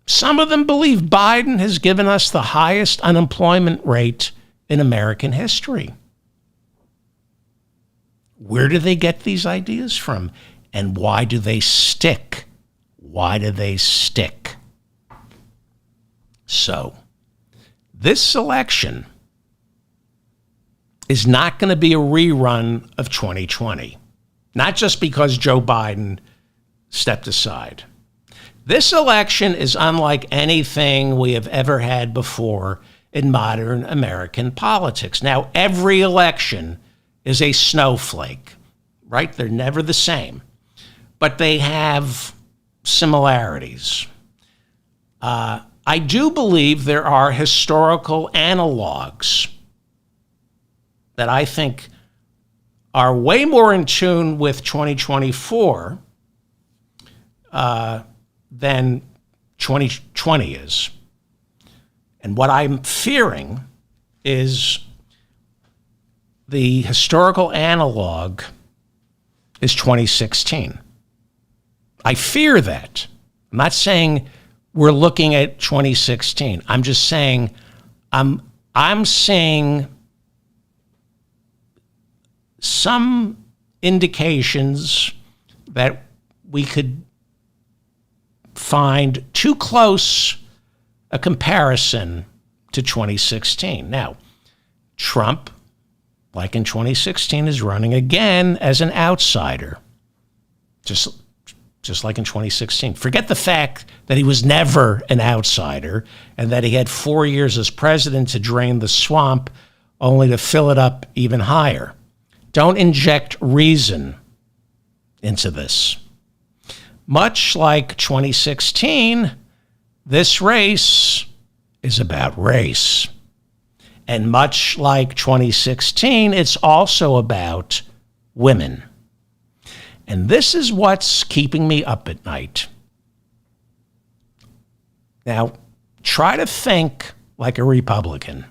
Some of them believe Biden has given us the highest unemployment rate in American history. Where do they get these ideas from? And why do they stick? Why do they stick? So, this election is not going to be a rerun of 2020. Not just because Joe Biden stepped aside. This election is unlike anything we have ever had before in modern American politics. Now, every election is a snowflake, right? They're never the same, but they have similarities. I do believe there are historical analogs that I think are way more in tune with 2024 than 2020 is. And what I'm fearing is the historical analog is 2016. I fear that. I'm not saying we're looking at 2016. I'm just saying I'm seeing some indications that we could find too close a comparison to 2016. Now, Trump, like in 2016, is running again as an outsider, just like in 2016. Forget the fact that he was never an outsider and that he had 4 years as president to drain the swamp only to fill it up even higher. Don't inject reason into this. Much like 2016, this race is about race. And much like 2016, it's also about women. And this is what's keeping me up at night. Now, try to think like a Republican.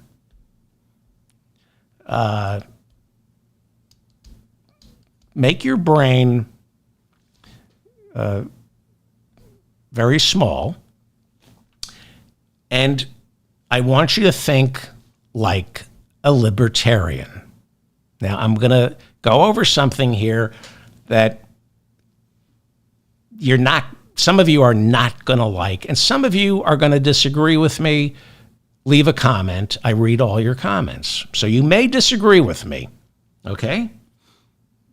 Make your brain very small. And I want you to think like a libertarian. Now, I'm going to go over something here that some of you are not going to like, and some of you are going to disagree with me. Leave a comment. I read all your comments. So you may disagree with me, okay?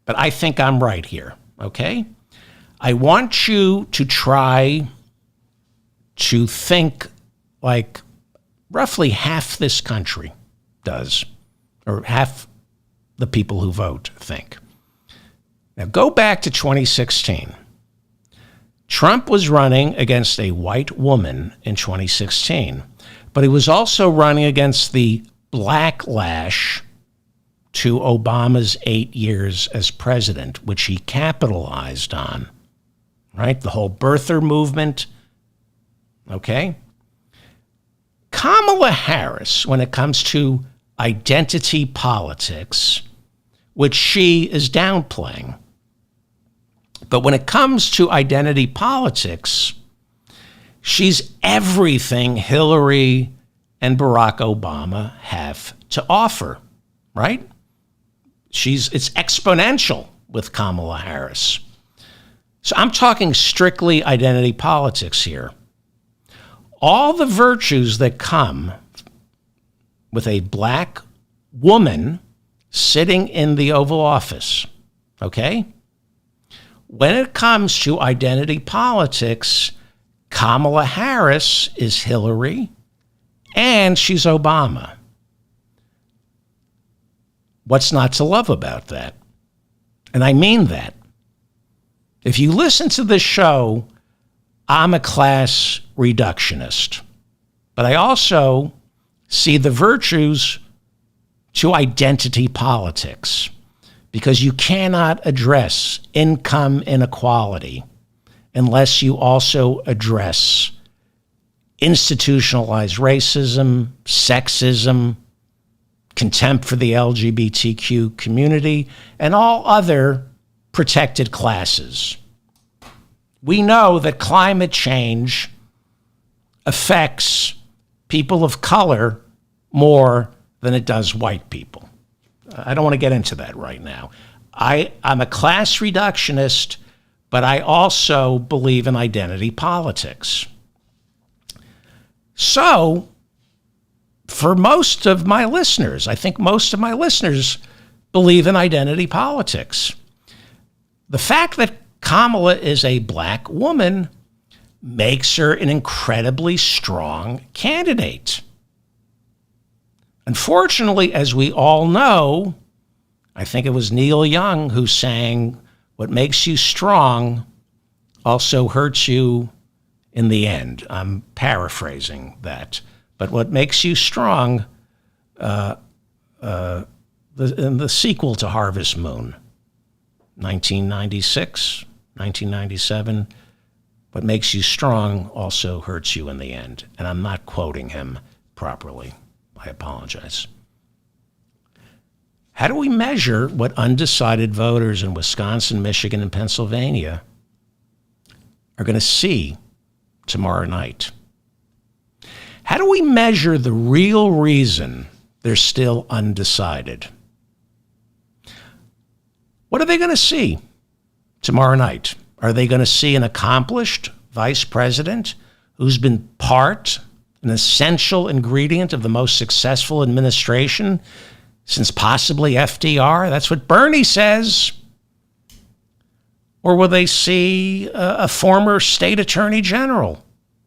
But I think I'm right here, okay? I want you to try to think like roughly half this country does, or half the people who vote think. Now go back to 2016. Trump was running against a white woman in 2016, but he was also running against the backlash to Obama's 8 years as president, which he capitalized on, right? The whole birther movement, okay? Kamala Harris, when it comes to identity politics, which she is downplaying, but when it comes to identity politics, she's everything Hillary and Barack Obama have to offer, right? It's exponential with Kamala Harris. So I'm talking strictly identity politics here. All the virtues that come with a black woman sitting in the Oval Office, okay? When it comes to identity politics, Kamala Harris is Hillary and she's Obama. What's not to love about that? And I mean that. If you listen to this show, I'm a class reductionist, but I also see the virtues to identity politics, because you cannot address income inequality unless you also address institutionalized racism, sexism, contempt for the LGBTQ community, and all other protected classes. We know that climate change affects people of color more than it does white people. I don't want to get into that right now. I'm a class reductionist, but I also believe in identity politics. So, for most of my listeners, I think most of my listeners believe in identity politics. The fact that Kamala is a black woman makes her an incredibly strong candidate. Unfortunately, as we all know, I think it was Neil Young who sang, "What makes you strong also hurts you in the end." I'm paraphrasing that. But what makes you strong, in the sequel to Harvest Moon, 1996, 1997, what makes you strong also hurts you in the end. And I'm not quoting him properly. I apologize. How do we measure what undecided voters in Wisconsin, Michigan, and Pennsylvania are going to see tomorrow night? How do we measure the real reason they're still undecided? What are they going to see tomorrow night? Are they going to see an accomplished vice president who's been an essential ingredient of the most successful administration since possibly FDR? That's what Bernie says. Or will they see a former state attorney general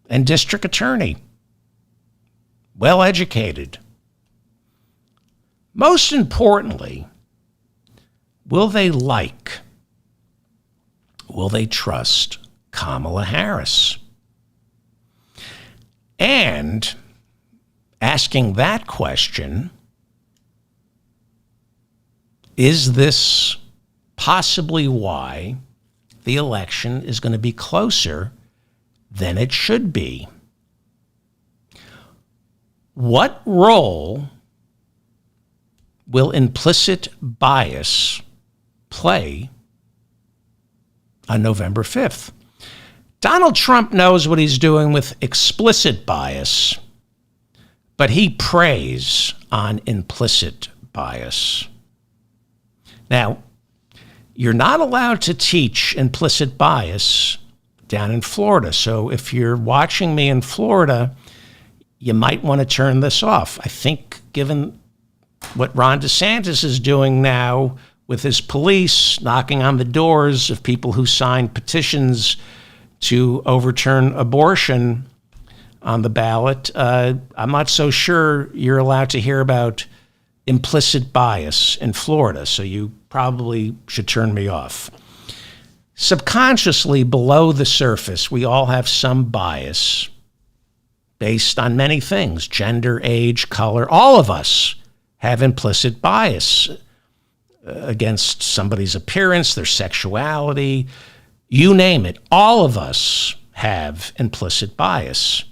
and district attorney, well-educated? Most importantly, will they trust Kamala Harris? And asking that question, is this possibly why the election is going to be closer than it should be? What role will implicit bias play on November 5th? Donald Trump knows what he's doing with explicit bias, but he preys on implicit bias. Now, you're not allowed to teach implicit bias down in Florida. So if you're watching me in Florida, you might want to turn this off. I think given what Ron DeSantis is doing now with his police knocking on the doors of people who signed petitions to overturn abortion on the ballot, I'm not so sure you're allowed to hear about implicit bias in Florida, so you probably should turn me off. Subconsciously, below the surface, we all have some bias based on many things: gender, age, color. All of us have implicit bias against somebody's appearance, their sexuality, you name it. All of us have implicit bias.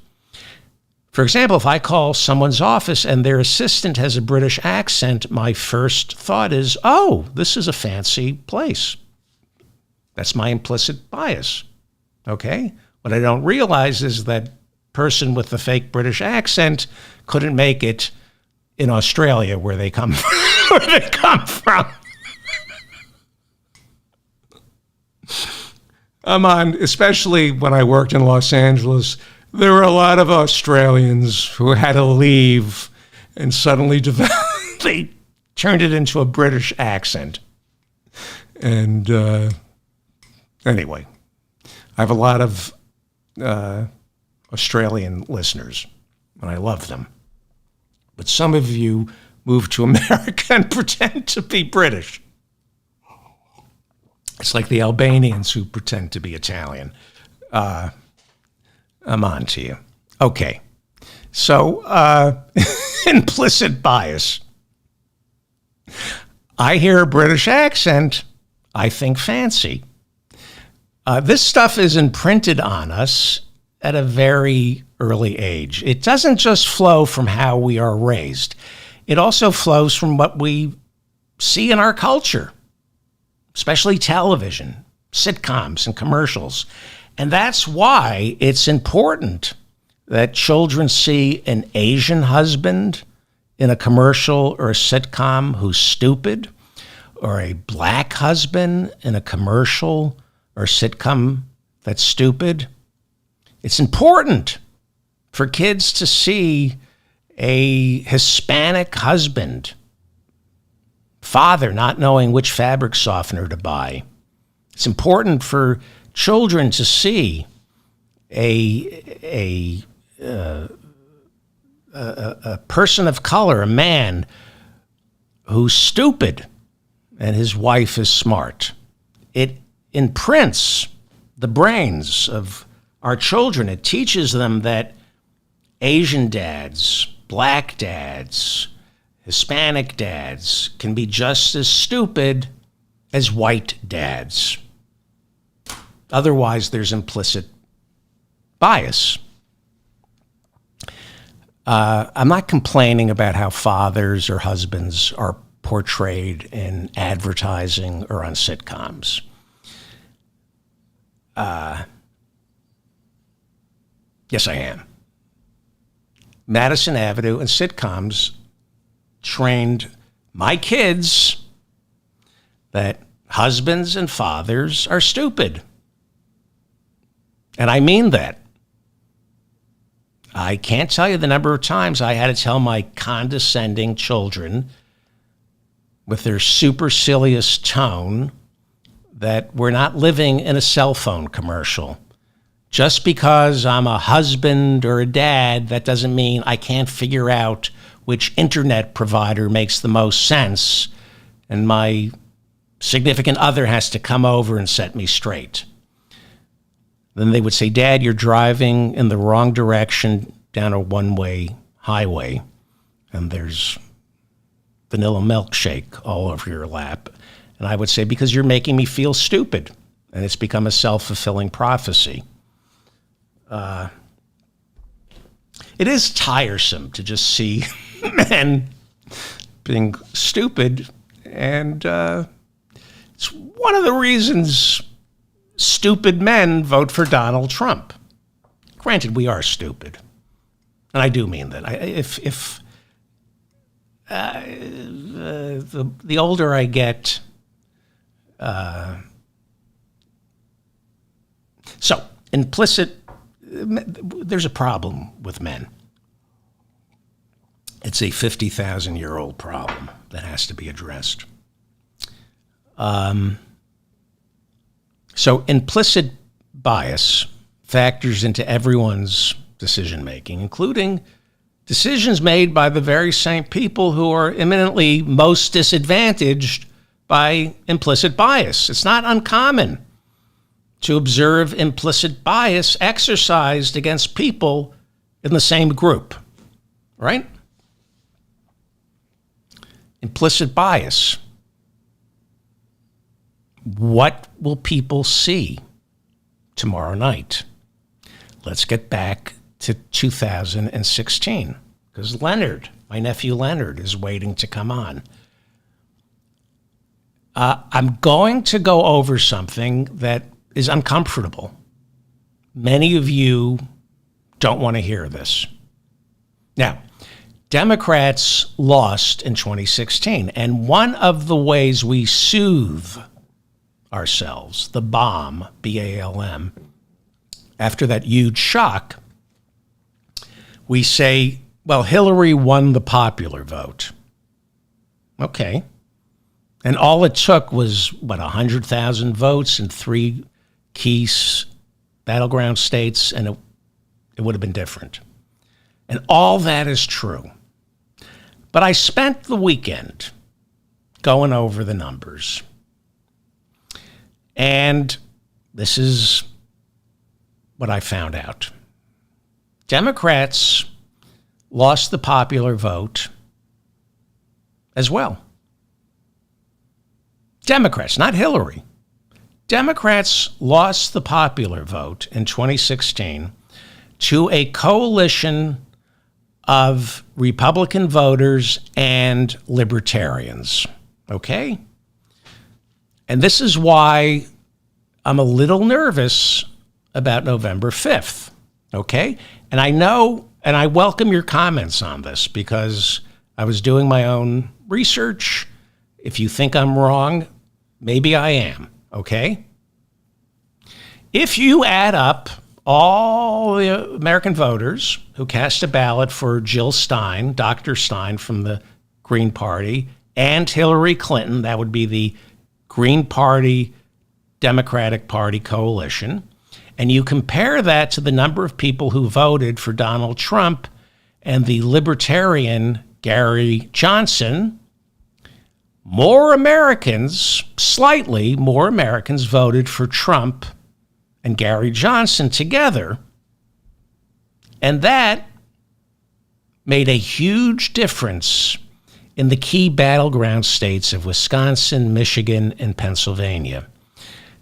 For example, if I call someone's office and their assistant has a British accent, my first thought is, oh, this is a fancy place. That's my implicit bias, okay? What I don't realize is that person with the fake British accent couldn't make it in Australia, where they come from. Especially when I worked in Los Angeles, there were a lot of Australians who had to leave and suddenly they turned it into a British accent. And anyway, I have a lot of Australian listeners, and I love them. But some of you move to America and pretend to be British. It's like the Albanians who pretend to be Italian. I'm on to you. Okay. So, implicit bias. I hear a British accent, I think fancy. This stuff is imprinted on us at a very early age. It doesn't just flow from how we are raised. It also flows from what we see in our culture, especially television, sitcoms, and commercials. And that's why it's important that children see an Asian husband in a commercial or a sitcom who's stupid, or a black husband in a commercial or sitcom that's stupid. It's important for kids to see a Hispanic husband, father not knowing which fabric softener to buy. It's important for children to see a person of color, a man who's stupid and his wife is smart. It imprints the brains of our children. It teaches them that Asian dads, black dads, Hispanic dads can be just as stupid as white dads. Otherwise, there's implicit bias. I'm not complaining about how fathers or husbands are portrayed in advertising or on sitcoms. Yes, I am. Madison Avenue and sitcoms trained my kids that husbands and fathers are stupid. And I mean that. I can't tell you the number of times I had to tell my condescending children with their supercilious tone that we're not living in a cell phone commercial. Just because I'm a husband or a dad, that doesn't mean I can't figure out which internet provider makes the most sense, and my significant other has to come over and set me straight. Then they would say, Dad, you're driving in the wrong direction down a one-way highway, and there's vanilla milkshake all over your lap. And I would say, because you're making me feel stupid. And it's become a self-fulfilling prophecy. It is tiresome to just see men being stupid, and it's one of the reasons stupid men vote for Donald Trump. Granted, we are stupid. and I do mean that. The older I get, so implicit, there's a problem with men. It's a 50,000-year-old problem that has to be addressed. So implicit bias factors into everyone's decision-making, including decisions made by the very same people who are eminently most disadvantaged by implicit bias. It's not uncommon to observe implicit bias exercised against people in the same group, right? Implicit bias. What will people see tomorrow night? Let's get back to 2016, because Leonard, my nephew Leonard, is waiting to come on. I'm going to go over something that is uncomfortable. Many of you don't want to hear this. Now, Democrats lost in 2016, and one of the ways we soothe ourselves, the BALM, B-A-L-M, after that huge shock, we say, well, Hillary won the popular vote. Okay. And all it took was, 100,000 votes in 3 key battleground states, and it would have been different. And all that is true. But I spent the weekend going over the numbers. And this is what I found out. Democrats lost the popular vote as well. Democrats, not Hillary. Democrats lost the popular vote in 2016 to a coalition of Republican voters and libertarians. Okay? And this is why I'm a little nervous about November 5th. Okay? And I know, and I welcome your comments on this, because I was doing my own research. If you think I'm wrong, maybe I am. Okay? If you add up all the American voters who cast a ballot for Jill Stein, Dr. Stein from the Green Party, and Hillary Clinton, that would be the Green Party, Democratic Party coalition, and you compare that to the number of people who voted for Donald Trump and the libertarian Gary Johnson, more Americans, slightly more Americans voted for Trump and Gary Johnson together. And that made a huge difference in the key battleground states of Wisconsin, Michigan, and Pennsylvania.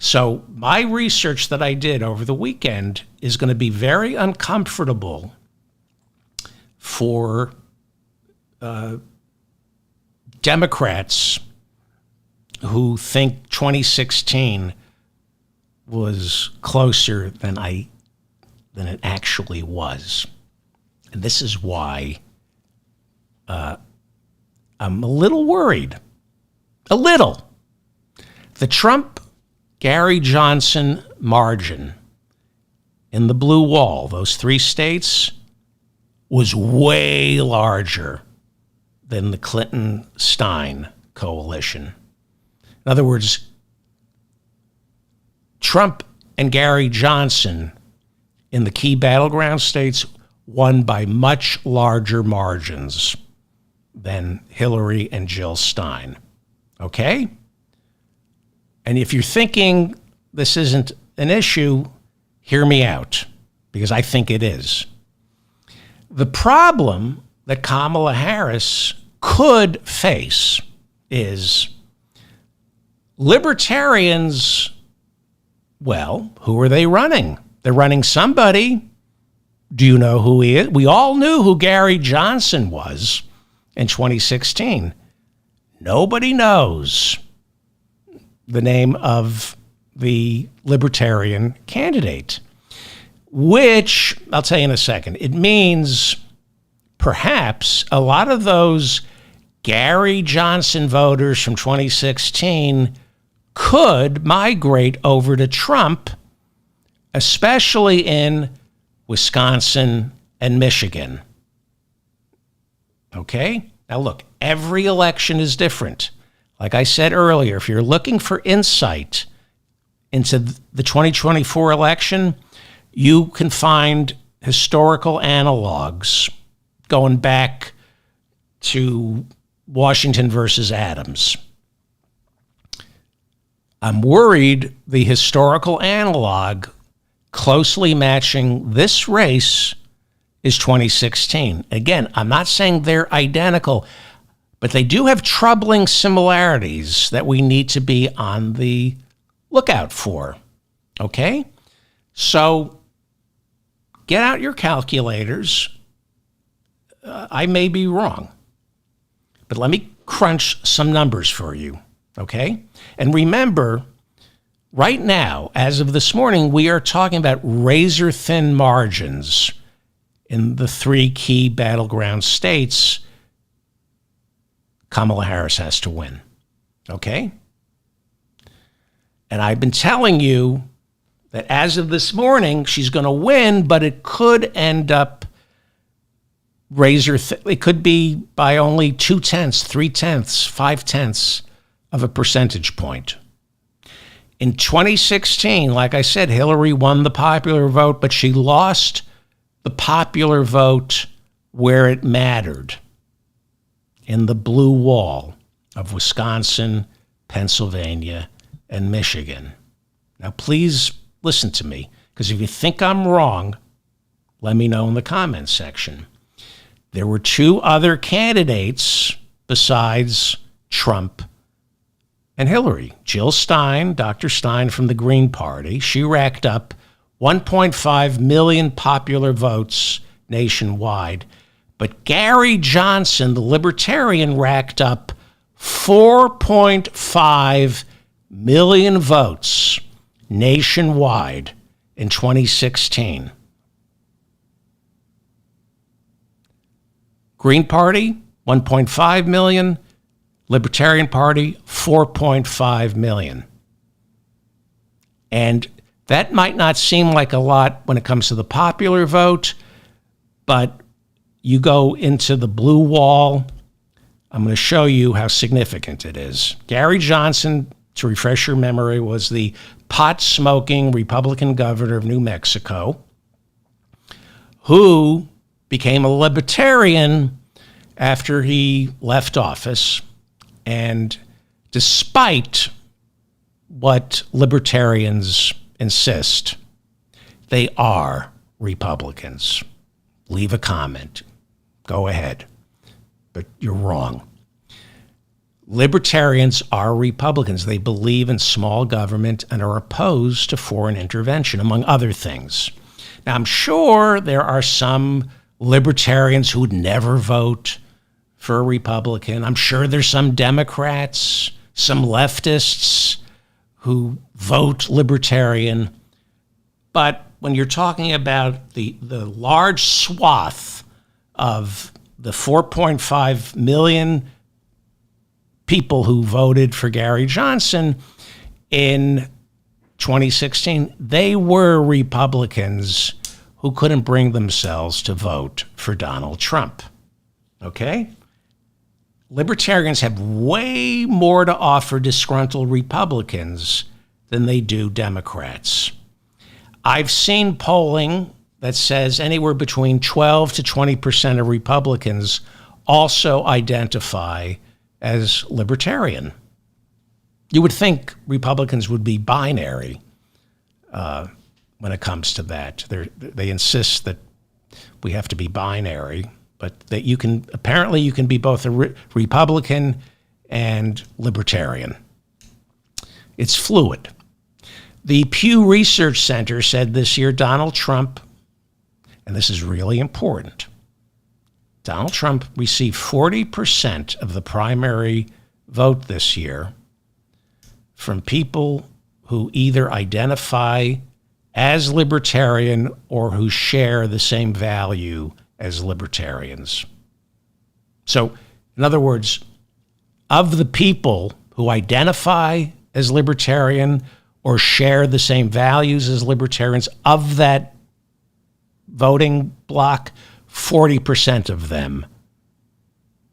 So my research that I did over the weekend is going to be very uncomfortable for Democrats who think 2016 was closer than it actually was. And this is why I'm a little worried. A little. The Trump-Gary Johnson margin in the blue wall, those 3 states, was way larger than the Clinton-Stein coalition. In other words, Trump and Gary Johnson in the key battleground states won by much larger margins than Hillary and Jill Stein. Okay? And if you're thinking this isn't an issue, hear me out, because I think it is. The problem that Kamala Harris could face is libertarians. Well, who are they running? They're running somebody. Do you know who he is? We all knew who Gary Johnson was in 2016. Nobody knows the name of the libertarian candidate, which I'll tell you in a second. It means perhaps a lot of those Gary Johnson voters from 2016 could migrate over to Trump, especially in Wisconsin and Michigan. Okay? Now look, every election is different. Like I said earlier, if you're looking for insight into the 2024 election, you can find historical analogs going back to Washington versus Adams. I'm worried the historical analog closely matching this race is 2016. Again, I'm not saying they're identical, but they do have troubling similarities that we need to be on the lookout for. Okay? So get out your calculators. I may be wrong, but let me crunch some numbers for you. Okay? And remember, right now, as of this morning, we are talking about razor-thin margins in the three key battleground states. Kamala Harris has to win. Okay? And I've been telling you that as of this morning, she's going to win, but it could end up it could be by only 0.2, 0.3, 0.5 of a percentage point. In 2016, like I said, Hillary won the popular vote, but she lost the popular vote where it mattered, in the blue wall of Wisconsin, Pennsylvania, and Michigan. Now, please listen to me, because if you think I'm wrong, let me know in the comments section. There were two other candidates besides Trump and Hillary. Jill Stein, Dr. Stein from the Green Party, she racked up 1.5 million popular votes nationwide. But Gary Johnson, the Libertarian, racked up 4.5 million votes nationwide in 2016. Green Party, 1.5 million. Libertarian Party, 4.5 million. And that might not seem like a lot when it comes to the popular vote, but you go into the blue wall, I'm going to show you how significant it is. Gary Johnson, to refresh your memory, was the pot-smoking Republican governor of New Mexico, who became a libertarian after he left office. And despite what libertarians insist, they are Republicans. Leave a comment. Go ahead. But you're wrong. Libertarians are Republicans. They believe in small government and are opposed to foreign intervention, among other things. Now, I'm sure there are some libertarians who would never vote for a Republican. I'm sure there's some Democrats, some leftists who vote libertarian. But when you're talking about the large swath of the 4.5 million people who voted for Gary Johnson in 2016, they were Republicans who couldn't bring themselves to vote for Donald Trump. Okay? Libertarians have way more to offer disgruntled Republicans than they do Democrats. I've seen polling that says anywhere between 12 to 20% of Republicans also identify as libertarian. You would think Republicans would be binary when it comes to that. They insist that we have to be binary, but that you can be both a Republican and libertarian. It's fluid. The Pew Research Center said this year Donald Trump, and this is really important, Donald Trump received 40% of the primary vote this year from people who either identify as libertarian or who share the same value as libertarians. So, in other words, of the people who identify as libertarian or share the same values as libertarians, of that voting bloc, 40% of them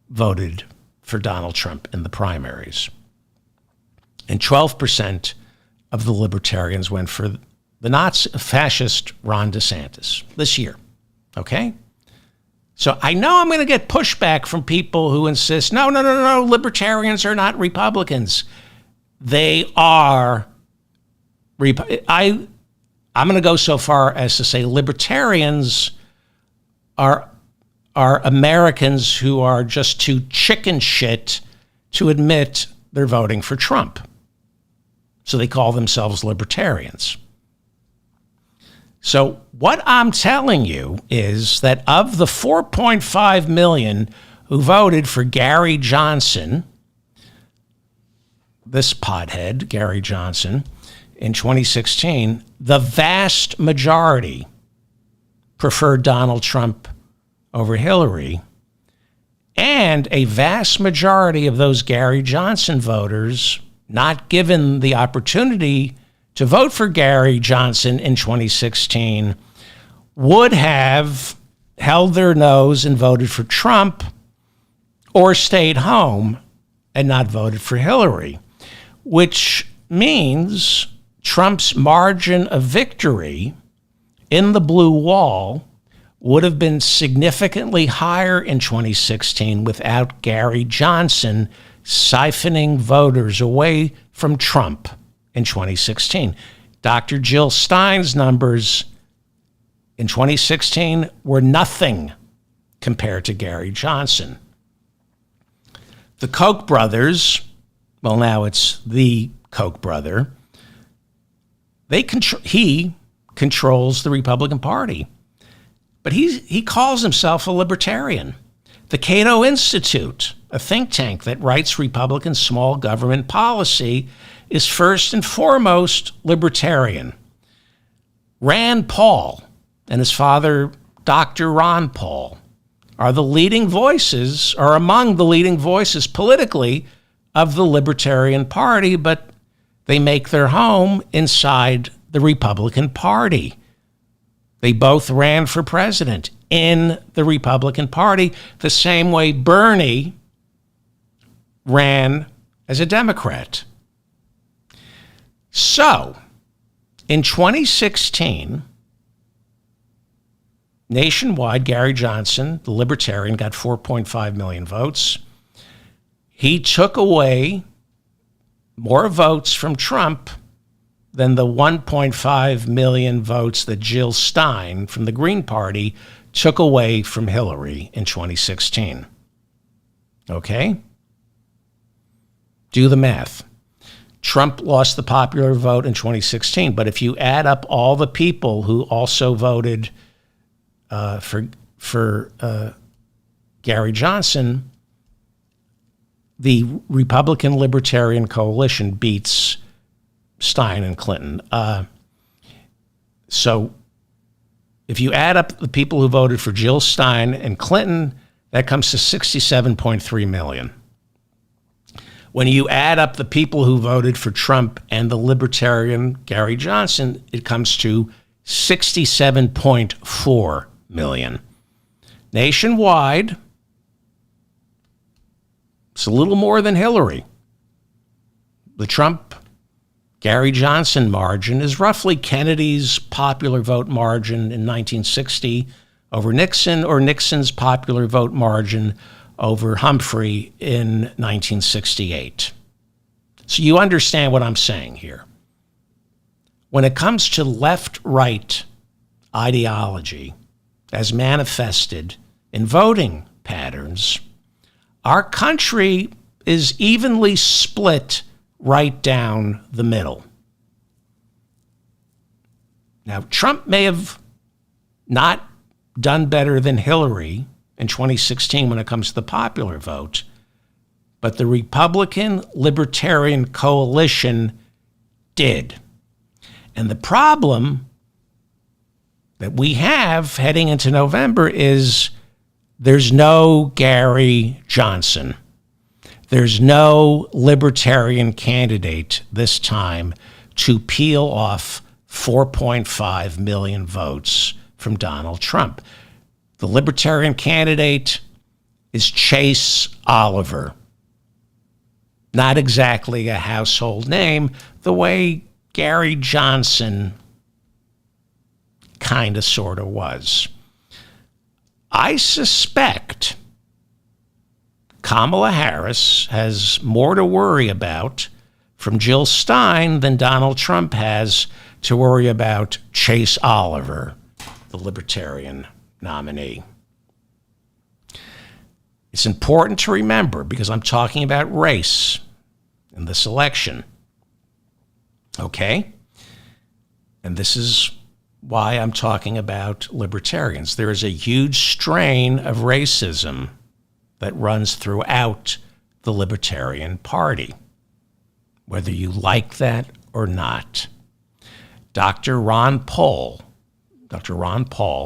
voted for Donald Trump in the primaries. And 12% of the libertarians went for the Nazi fascist Ron DeSantis this year. Okay? So I know I'm going to get pushback from people who insist, no, libertarians are not Republicans. They are. I'm going to go so far as to say libertarians are Americans who are just too chicken shit to admit they're voting for Trump. So they call themselves libertarians. So what I'm telling you is that of the 4.5 million who voted for Gary Johnson, this pothead, Gary Johnson, in 2016, the vast majority preferred Donald Trump over Hillary. And a vast majority of those Gary Johnson voters, not given the opportunity to vote for Gary Johnson in 2016, would have held their nose and voted for Trump or stayed home and not voted for Hillary, which means Trump's margin of victory in the blue wall would have been significantly higher in 2016 without Gary Johnson siphoning voters away from Trump in 2016. Dr. Jill Stein's numbers in 2016 were nothing compared to Gary Johnson. The Koch brothers, well, now it's the Koch brother, he controls the Republican Party. But he calls himself a libertarian. The Cato Institute, a think tank that writes Republican small government policy, is first and foremost libertarian. Rand Paul and his father, Dr. Ron Paul, are among the leading voices politically of the Libertarian Party, but they make their home inside the Republican Party. They both ran for president in the Republican Party the same way Bernie ran as a Democrat. So, in 2016, nationwide, Gary Johnson, the libertarian, got 4.5 million votes. He took away more votes from Trump than the 1.5 million votes that Jill Stein from the Green Party took away from Hillary in 2016. Okay? Do the math. Trump lost the popular vote in 2016, but if you add up all the people who also voted for Gary Johnson, the Republican Libertarian Coalition beats Stein and Clinton. So if you add up the people who voted for Jill Stein and Clinton, that comes to 67.3 million. When you add up the people who voted for Trump and the libertarian Gary Johnson, it comes to 67.4 million. Nationwide, it's a little more than Hillary. The Trump-Gary Johnson margin is roughly Kennedy's popular vote margin in 1960 over Nixon, or Nixon's popular vote margin over Humphrey in 1968. So you understand what I'm saying here. When it comes to left-right ideology as manifested in voting patterns, our country is evenly split right down the middle. Now, Trump may have not done better than Hillary in 2016 when it comes to the popular vote, but the Republican Libertarian Coalition did. And the problem that we have heading into November is there's no Gary Johnson. There's no libertarian candidate this time to peel off 4.5 million votes from Donald Trump. The libertarian candidate is Chase Oliver. Not exactly a household name, the way Gary Johnson kind of sort of was. I suspect Kamala Harris has more to worry about from Jill Stein than Donald Trump has to worry about Chase Oliver, the Libertarian nominee. It's important to remember, because I'm talking about race in this election. Okay? And this is why I'm talking about libertarians. There is a huge strain of racism that runs throughout the Libertarian Party, whether you like that or not. Dr. Ron Paul,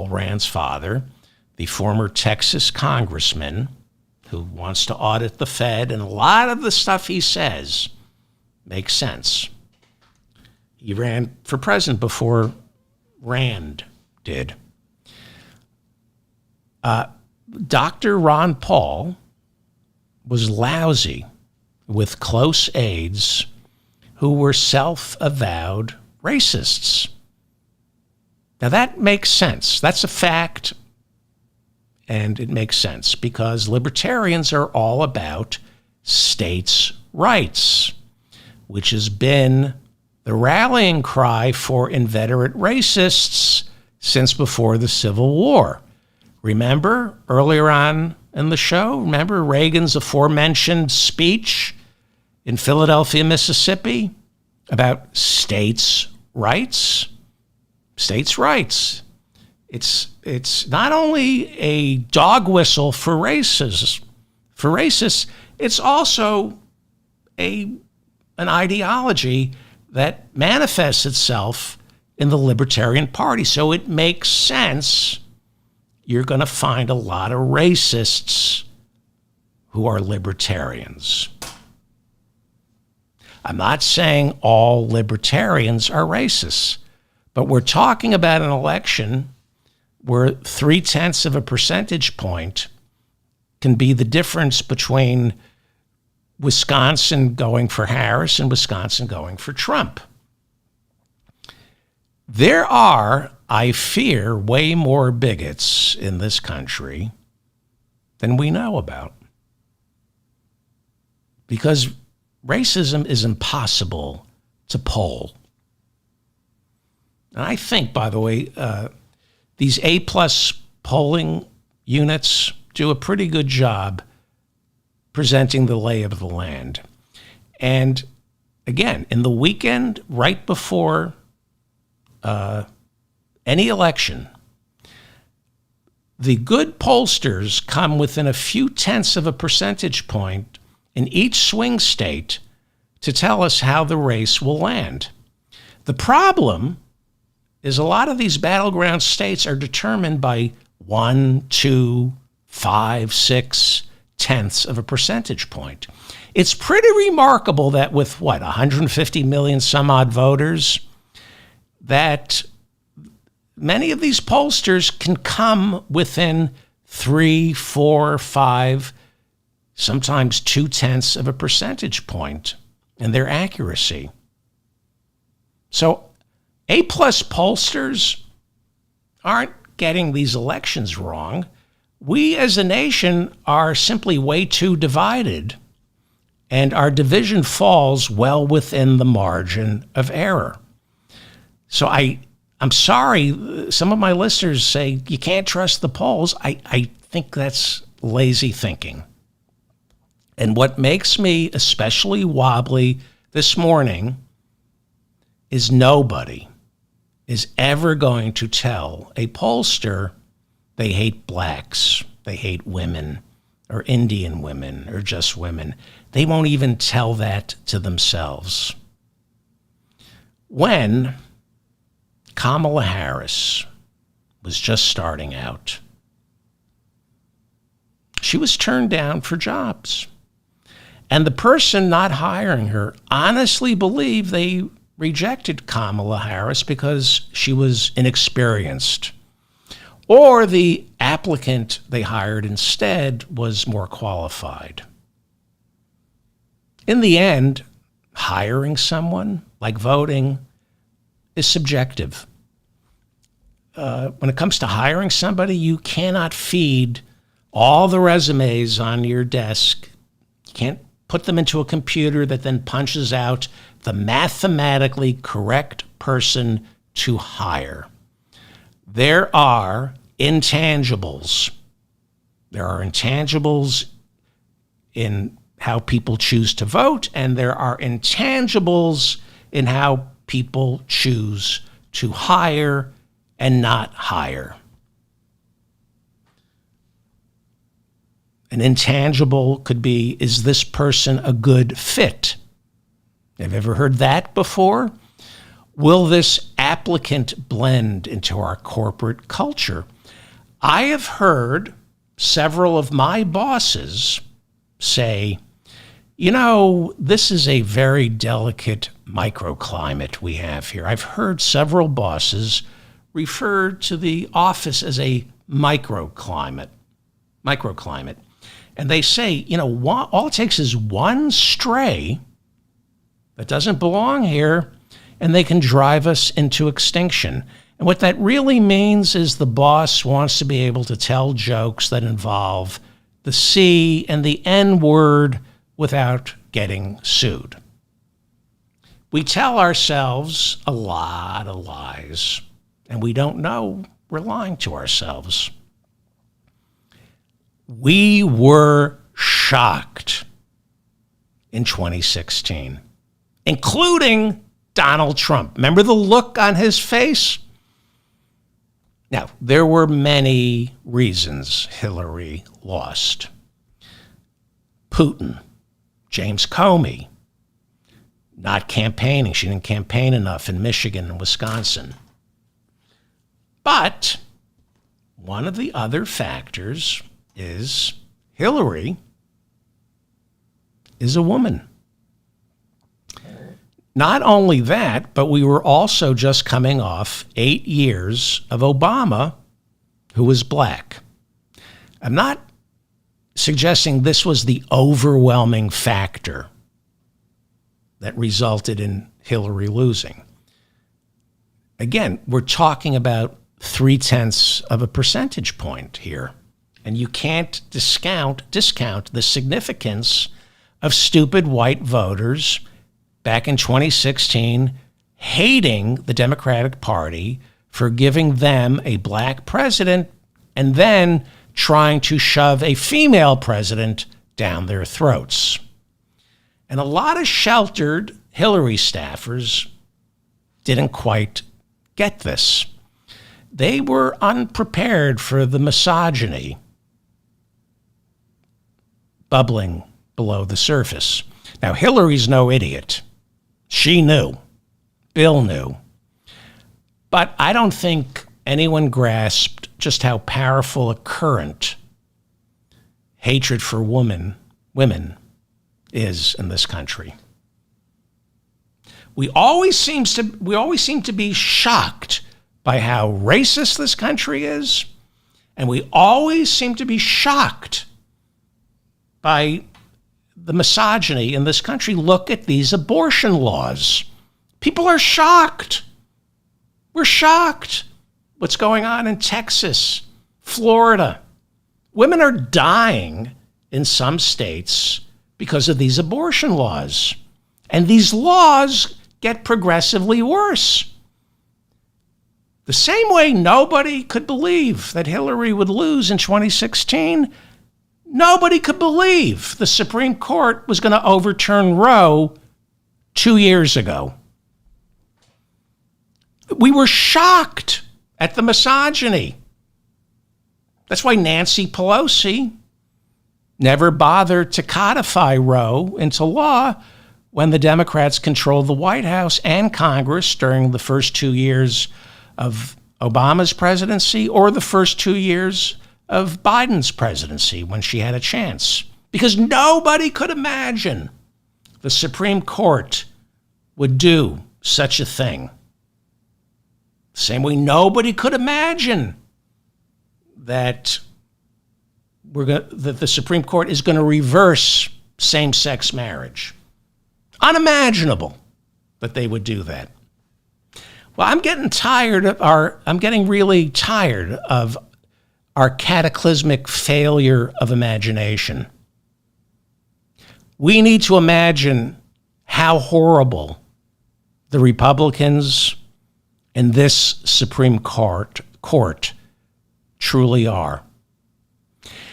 Rand's father, the former Texas congressman who wants to audit the Fed, and a lot of the stuff he says makes sense. He ran for president before Rand did. Dr. Ron Paul was lousy with close aides who were self-avowed racists. Now that makes sense. That's a fact, and it makes sense because libertarians are all about states' rights, which has been the rallying cry for inveterate racists since before the Civil War. Remember earlier on in the show, remember Reagan's aforementioned speech in Philadelphia, Mississippi about states' rights? States' rights. It's not only a dog whistle for racists, it's also an ideology that manifests itself in the Libertarian Party. So it makes sense you're going to find a lot of racists who are libertarians. I'm not saying all libertarians are racists, but we're talking about an election where 0.3 of a percentage point can be the difference between Wisconsin going for Harris and Wisconsin going for Trump. There are, I fear, way more bigots in this country than we know about. Because racism is impossible to poll. And I think, by the way, these A-plus polling units do a pretty good job presenting the lay of the land. And again, in the weekend, right before any election, the good pollsters come within a few tenths of a percentage point in each swing state to tell us how the race will land. The problem is a lot of these battleground states are determined by 1, 2, 5, 6 tenths of a percentage point. It's pretty remarkable that with 150 million some odd voters, that many of these pollsters can come within 3, 4, 5, sometimes 0.2 of a percentage point in their accuracy. So A-plus pollsters aren't getting these elections wrong. We as a nation are simply way too divided, and our division falls well within the margin of error. So I'm sorry, some of my listeners say you can't trust the polls. I think that's lazy thinking. And what makes me especially wobbly this morning is nobody is ever going to tell a pollster they hate blacks, they hate women, or Indian women, or just women. They won't even tell that to themselves. When Kamala Harris was just starting out, She was turned down for jobs. And the person not hiring her honestly believed they rejected Kamala Harris because she was inexperienced, or the applicant they hired instead was more qualified. In the end, hiring someone, like voting, is subjective. When it comes to hiring somebody, you cannot feed all the resumes on your desk. You can't put them into a computer that then punches out the mathematically correct person to hire. There are intangibles. There are intangibles in how people choose to vote, and there are intangibles in how people choose to hire and not hire. An intangible could be, is this person a good fit? Have you ever heard that before? Will this applicant blend into our corporate culture? I have heard several of my bosses say, you know, this is a very delicate microclimate we have here. I've heard several bosses refer to the office as a microclimate. And they say, you know, all it takes is one stray that doesn't belong here, and they can drive us into extinction. And what that really means is the boss wants to be able to tell jokes that involve the C and the N word without getting sued. We tell ourselves a lot of lies, and we don't know we're lying to ourselves. We were shocked in 2016, including Donald Trump. Remember the look on his face? Now, there were many reasons Hillary lost. Putin, James Comey, not campaigning. She didn't campaign enough in Michigan and Wisconsin. But one of the other factors is Hillary is a woman. Not only that, but we were also just coming off 8 years of Obama, who was black. I'm not suggesting this was the overwhelming factor that resulted in Hillary losing. Again, we're talking about 0.3 of a percentage point here. And you can't discount the significance of stupid white voters back in 2016 hating the Democratic Party for giving them a black president and then trying to shove a female president down their throats. And a lot of sheltered Hillary staffers didn't quite get this. They were unprepared for the misogyny bubbling below the surface. Now, Hillary's no idiot. She knew. Bill knew. But I don't think anyone grasped just how powerful a current hatred for women is in this country. We always seem to be shocked by how racist this country is, and we always seem to be shocked by the misogyny in this country. Look at these abortion laws. People are shocked. We're shocked. What's going on in Texas, Florida? Women are dying in some states because of these abortion laws. And these laws get progressively worse. The same way nobody could believe that Hillary would lose in 2016, nobody could believe the Supreme Court was going to overturn Roe 2 years ago. We were shocked at the misogyny. That's why Nancy Pelosi never bothered to codify Roe into law when the Democrats controlled the White House and Congress during the first 2 years of Obama's presidency or the first 2 years of Biden's presidency when she had a chance. Because nobody could imagine the Supreme Court would do such a thing. Same way nobody could imagine that that the Supreme Court is going to reverse same-sex marriage. Unimaginable that they would do that. Well, I'm getting really tired of our cataclysmic failure of imagination. We need to imagine how horrible the Republicans and this Supreme Court truly are.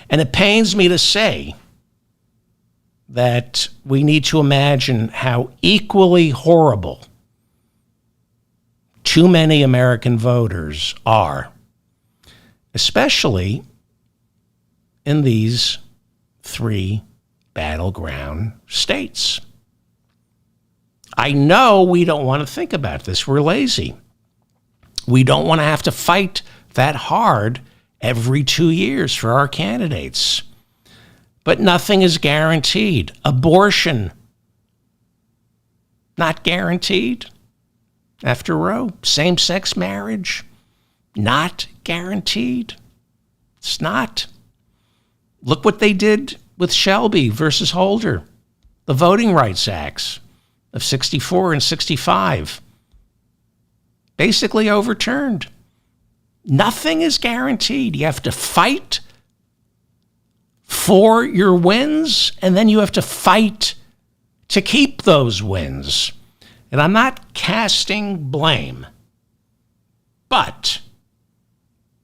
And it pains me to say that we need to imagine how equally horrible too many American voters are, especially in these 3 battleground states. I know we don't want to think about this. We're lazy. We don't want to have to fight that hard every 2 years for our candidates. But nothing is guaranteed. Abortion, not guaranteed. After Roe, same-sex marriage, not guaranteed. It's not. Look what they did with Shelby versus Holder, the Voting Rights Acts of 64 and 65, basically overturned. Nothing is guaranteed. You have to fight for your wins, and then you have to fight to keep those wins. And I'm not casting blame, but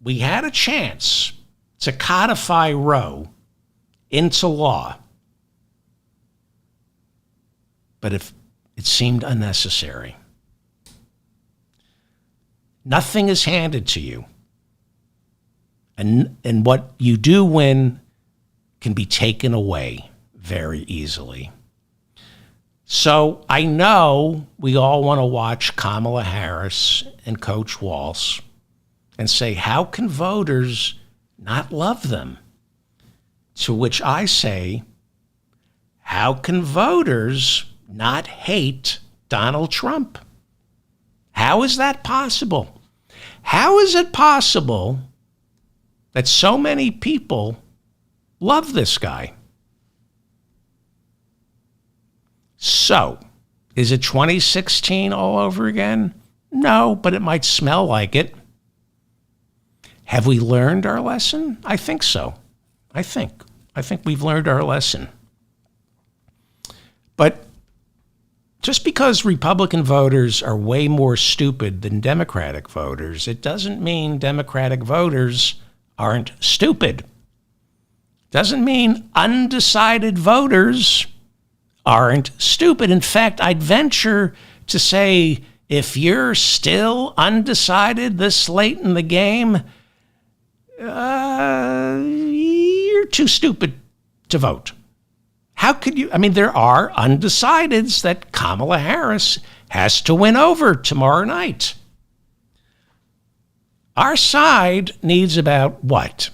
we had a chance to codify Roe into law, but if it seemed unnecessary. Nothing is handed to you. And what you do win can be taken away very easily. So I know we all want to watch Kamala Harris and Coach Walsh and say, how can voters not love them? To which I say, how can voters not hate Donald Trump? How is that possible? How is it possible that so many people love this guy? So, is it 2016 all over again? No, but it might smell like it. Have we learned our lesson? I think so. I think we've learned our lesson. But just because Republican voters are way more stupid than Democratic voters, it doesn't mean Democratic voters aren't stupid. Doesn't mean undecided voters aren't stupid. In fact, I'd venture to say if you're still undecided this late in the game, you're too stupid to vote. How could you? I mean, there are undecideds that Kamala Harris has to win over tomorrow night. Our side needs about, what,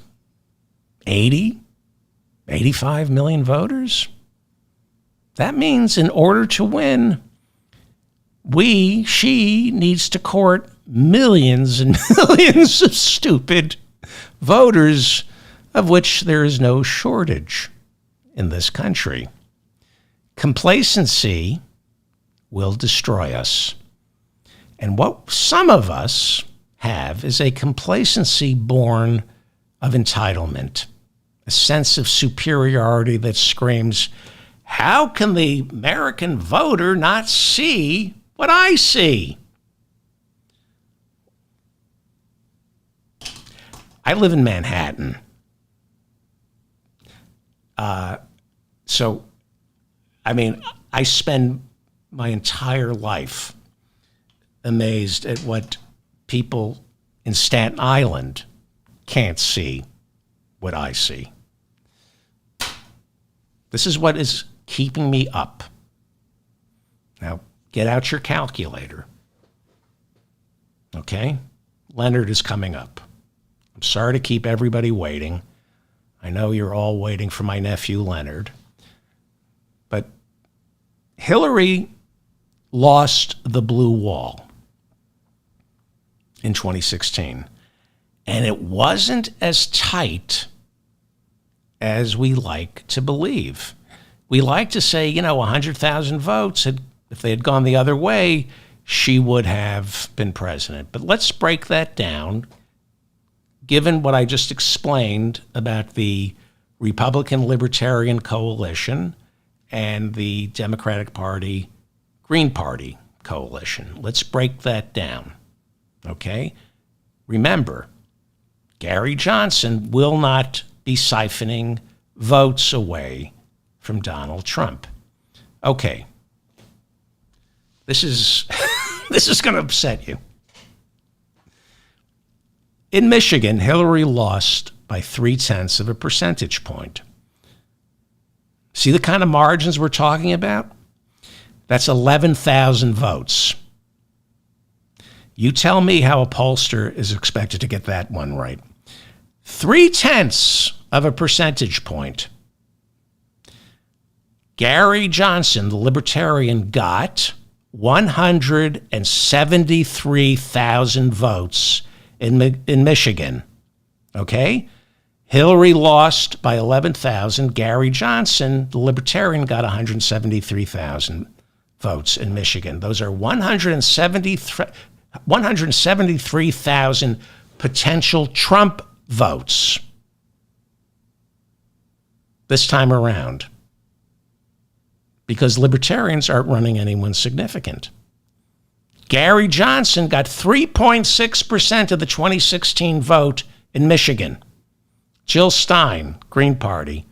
80, 85 million voters? That means in order to win, she needs to court millions and millions of stupid voters, of which there is no shortage in this country. Complacency will destroy us. And what some of us have is a complacency born of entitlement, a sense of superiority that screams, how can the American voter not see what I see? I live in Manhattan. So, I mean, I spend my entire life amazed at what people in Staten Island can't see what I see. This is what is keeping me up. Now, get out your calculator. Okay? Leonard is coming up. I'm sorry to keep everybody waiting. I know you're all waiting for my nephew, Leonard. But Hillary lost the blue wall in 2016. And it wasn't as tight as we like to believe. We like to say, 100,000 votes, if they had gone the other way, she would have been president. But let's break that down, given what I just explained about the Republican Libertarian Coalition and the Democratic Party, Green Party coalition. Let's break that down, okay? Remember, Gary Johnson will not be siphoning votes away from Donald Trump. Okay. This is this is going to upset you. In Michigan, Hillary lost by 0.3 of a percentage point. See the kind of margins we're talking about? That's 11,000 votes. You tell me how a pollster is expected to get that one right. 0.3 of a percentage point. Gary Johnson, the Libertarian, got 173,000 votes in Michigan. Okay? Hillary lost by 11,000. Gary Johnson, the Libertarian, got 173,000 votes in Michigan. Those are 173,000 potential Trump votes this time around, because Libertarians aren't running anyone significant. Gary Johnson got 3.6% of the 2016 vote in Michigan. Jill Stein, Green Party,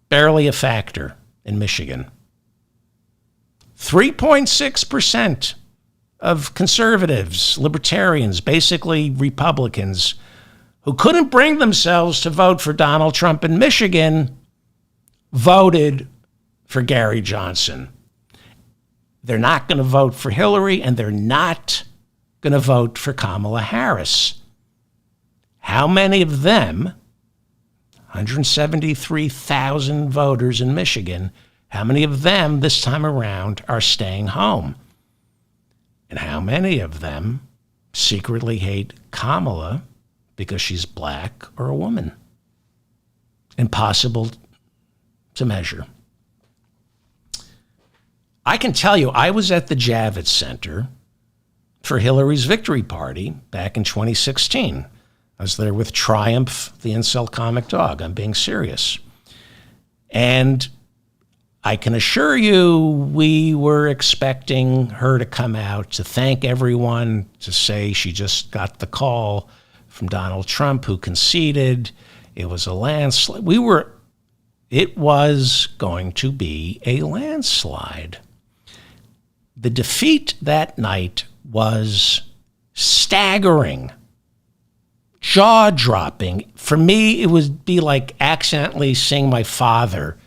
barely a factor in Michigan. 3.6% of conservatives, libertarians, basically Republicans, who couldn't bring themselves to vote for Donald Trump in Michigan, voted for Gary Johnson. They're not going to vote for Hillary, and they're not going to vote for Kamala Harris. How many of them, 173,000 voters in Michigan, how many of them this time around are staying home? And how many of them secretly hate Kamala because she's black or a woman? Impossible to measure. I can tell you, I was at the Javits Center for Hillary's victory party back in 2016. I was there with Triumph, the incel comic dog. I'm being serious. And I can assure you, we were expecting her to come out to thank everyone, to say she just got the call from Donald Trump, who conceded. It was a landslide. It was going to be a landslide. The defeat that night was staggering, jaw-dropping. For me, it would be like accidentally seeing my father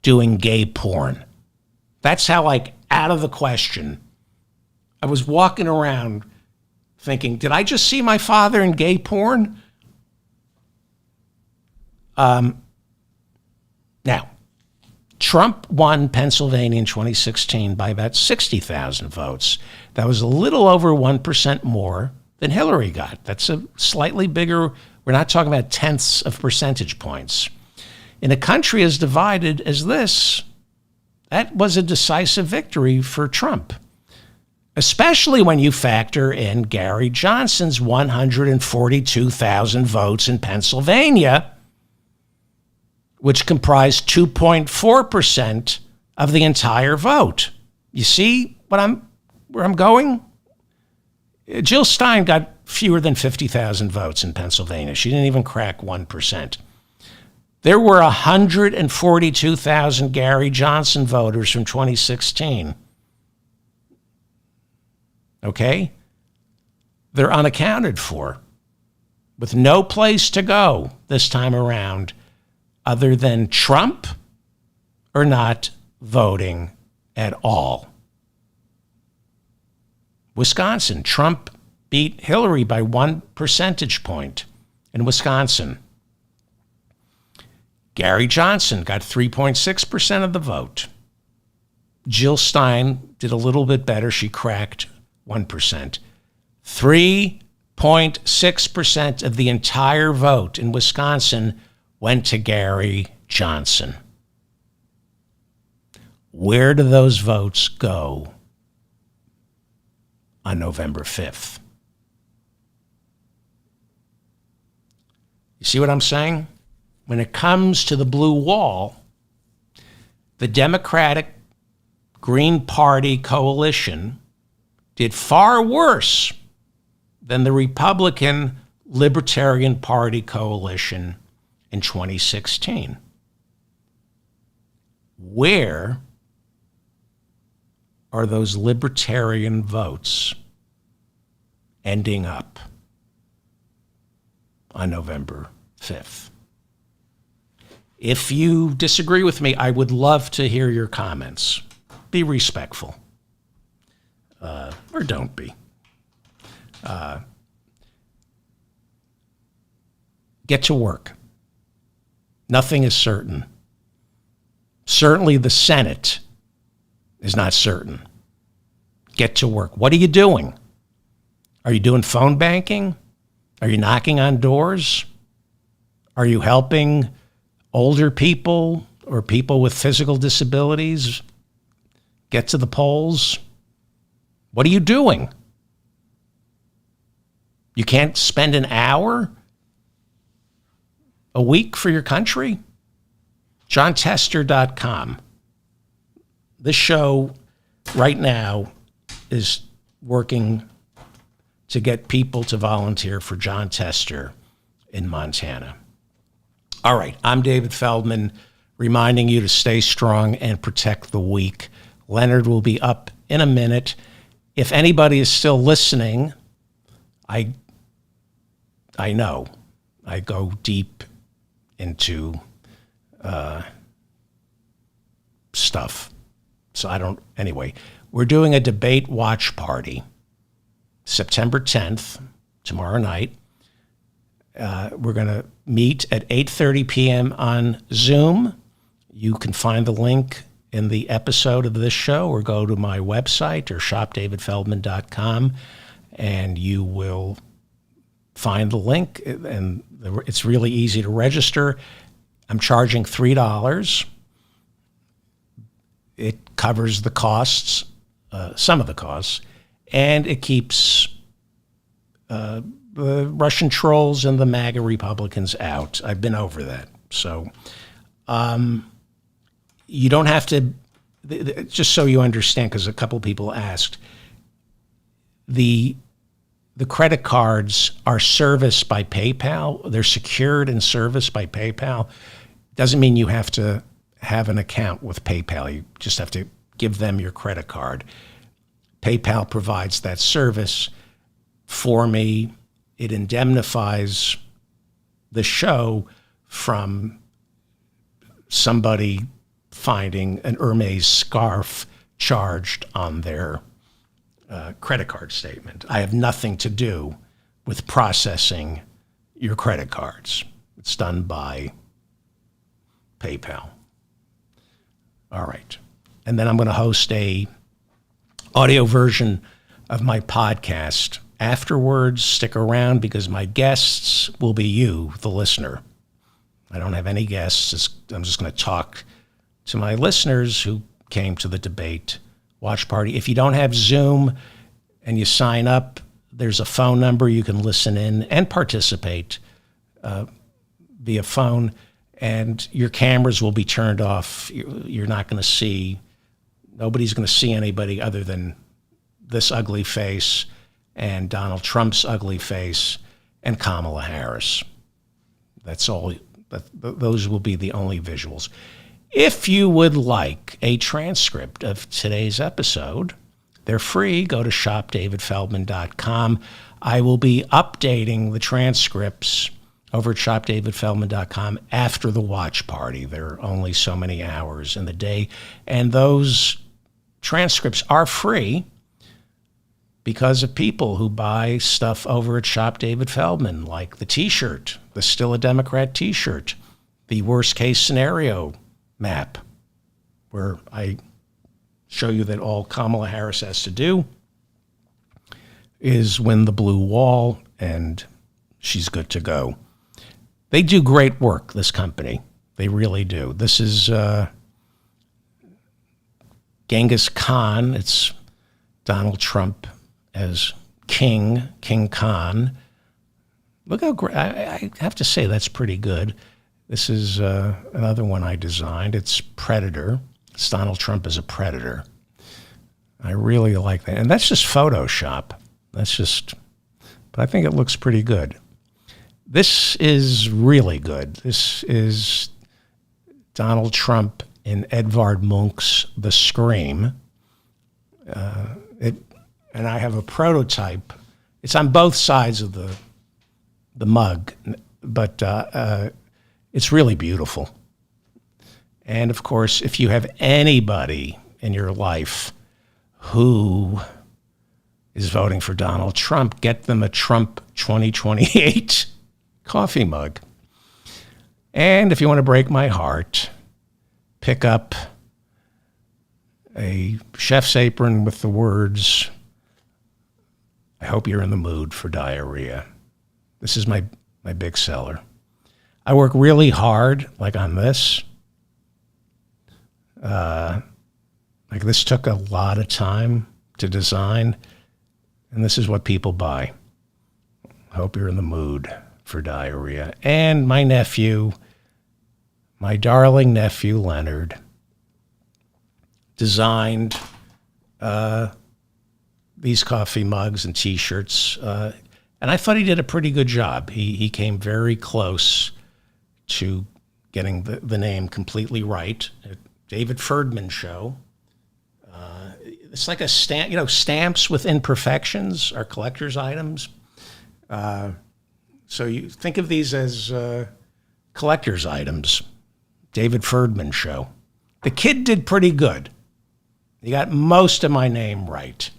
doing gay porn. That's how, out of the question. I was walking around thinking, did I just see my father in gay porn? Now, Trump won Pennsylvania in 2016 by about 60,000 votes. That was a little over 1% more than Hillary got. That's a slightly bigger, we're not talking about tenths of percentage points. In a country as divided as this, that was a decisive victory for Trump, especially when you factor in Gary Johnson's 142,000 votes in Pennsylvania, which comprised 2.4% of the entire vote. You see where I'm going? Jill Stein got fewer than 50,000 votes in Pennsylvania. She didn't even crack 1%. There were 142,000 Gary Johnson voters from 2016. Okay? They're unaccounted for, with no place to go this time around other than Trump or not voting at all. Wisconsin, Trump beat Hillary by 1 percentage point. in Wisconsin. Gary Johnson got 3.6% of the vote. Jill Stein did a little bit better. She cracked 1%. 3.6% of the entire vote in Wisconsin went to Gary Johnson. Where do those votes go on November 5th? You see what I'm saying? When it comes to the blue wall, the Democratic Green Party coalition did far worse than the Republican Libertarian Party coalition in 2016. Where are those libertarian votes ending up on November 5th? If you disagree with me, I would love to hear your comments. Be respectful. Or don't be. Get to work. Nothing is certain. Certainly the Senate is not certain. Get to work. What are you doing? Are you doing phone banking? Are you knocking on doors? Are you helping older people or people with physical disabilities get to the polls? What are you doing? You can't spend an hour a week for your country? JohnTester.com. This show right now is working to get people to volunteer for Jon Tester in Montana. All right, I'm David Feldman, reminding you to stay strong and protect the weak. Leonard will be up in a minute. If anybody is still listening, I know I go deep into stuff. So I don't, anyway, we're doing a debate watch party September 10th, tomorrow night. We're going to meet at 8:30 p.m. on Zoom. You can find the link in the episode of this show or go to my website or shopdavidfeldman.com and you will find the link. And it's really easy to register. I'm charging $3. It covers the costs, some of the costs, and it keeps the Russian trolls and the MAGA Republicans out. I've been over that. So you don't have to, just so you understand, because a couple people asked, the credit cards are serviced by PayPal. They're secured and serviced by PayPal. Doesn't mean you have to have an account with PayPal. You just have to give them your credit card. PayPal provides that service for me. It indemnifies the show from somebody finding an Hermes scarf charged on their credit card statement. I have nothing to do with processing your credit cards. It's done by PayPal. All right. And then I'm going to host a audio version of my podcast afterwards. Stick around because my guests will be you, the listener. I don't have any guests. I'm just going to talk to my listeners who came to the debate watch party. If you don't have Zoom and you sign up, there's a phone number. You can listen in and participate via phone, and your cameras will be turned off. You're not going to see, nobody's going to see anybody other than this ugly face and Donald Trump's ugly face and Kamala Harris. That's all. Those will be the only visuals. If you would like a transcript of today's episode, they're free. Go to shopdavidfeldman.com. I will be updating the transcripts over at shopdavidfeldman.com after the watch party. There are only so many hours in the day, and those transcripts are free. because of people who buy stuff over at Shop David Feldman, like the T-shirt, the Still a Democrat T-shirt, the worst case scenario map, where I show you that all Kamala Harris has to do is win the blue wall, and she's good to go. They do great work, this company. They really do. This is Genghis Khan. It's Donald Trump as King Khan. Look how great. I have to say, that's pretty good. This is another one I designed. It's Predator. It's Donald Trump as a predator. I really like that. And that's just Photoshop. But I think it looks pretty good. This is really good. This is Donald Trump in Edvard Munch's The Scream. And I have a prototype. It's on both sides of the mug, but it's really beautiful. And of course, if you have anybody in your life who is voting for Donald Trump, get them a Trump 2028 coffee mug. And if you want to break my heart, pick up a chef's apron with the words, "I hope you're in the mood for diarrhea." This is my big seller. I work really hard, like on this. Like this took a lot of time to design, and this is what people buy. Hope you're in the mood for diarrhea. And my nephew, my darling nephew, Leonard, designed these coffee mugs and T-shirts, and I thought he did a pretty good job. He came very close to getting the name completely right. David Ferdman Show. It's like a stamp, stamps with imperfections are collector's items. So you think of these as collector's items. David Ferdman Show. The kid did pretty good. He got most of my name right.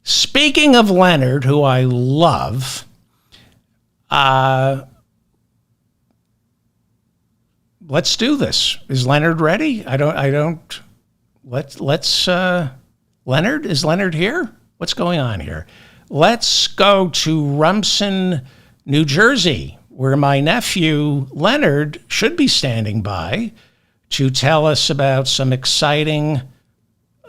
Speaking of Leonard, who I love, let's do this. Is Leonard ready? Leonard, is Leonard here? What's going on here? Let's go to Rumson, New Jersey, where my nephew Leonard should be standing by to tell us about some exciting.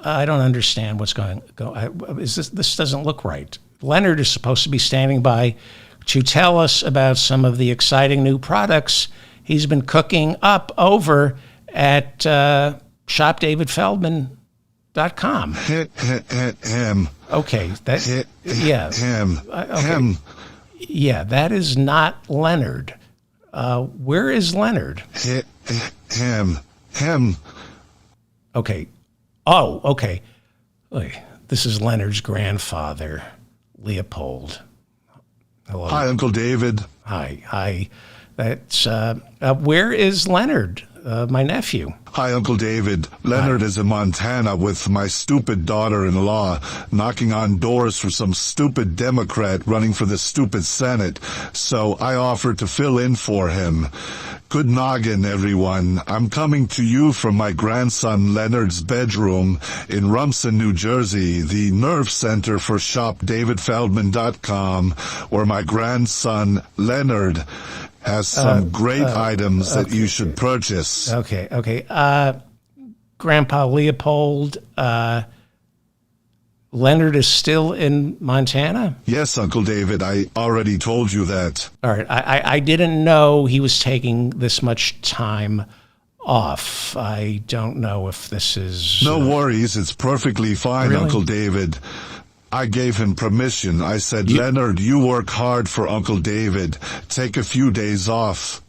I don't understand what's going on. This doesn't look right. Leonard is supposed to be standing by to tell us about some of the exciting new products he's been cooking up over at shopdavidfeldman.com. Okay, yeah, that is not Leonard. Where is Leonard? Okay. Oh, okay. This is Leonard's grandfather, Leopold. Hello. Hi, Uncle David. Hi. That's where is Leonard, my nephew? Hi, Uncle David. Leonard is in Montana with my stupid daughter-in-law, knocking on doors for some stupid Democrat running for the stupid Senate. So I offered to fill in for him. Good noggin, everyone. I'm coming to you from my grandson Leonard's bedroom in Rumson, New Jersey, the nerve center for shopdavidfeldman.com, where my grandson Leonard has some great items that you should purchase. Okay. Grandpa Leopold, Leonard is still in Montana? Yes, Uncle David, I already told you that. All right, I didn't know he was taking this much time off. I don't know if this is... No worries, it's perfectly fine, really? Uncle David. I gave him permission. I said, Leonard, you work hard for Uncle David. Take a few days off.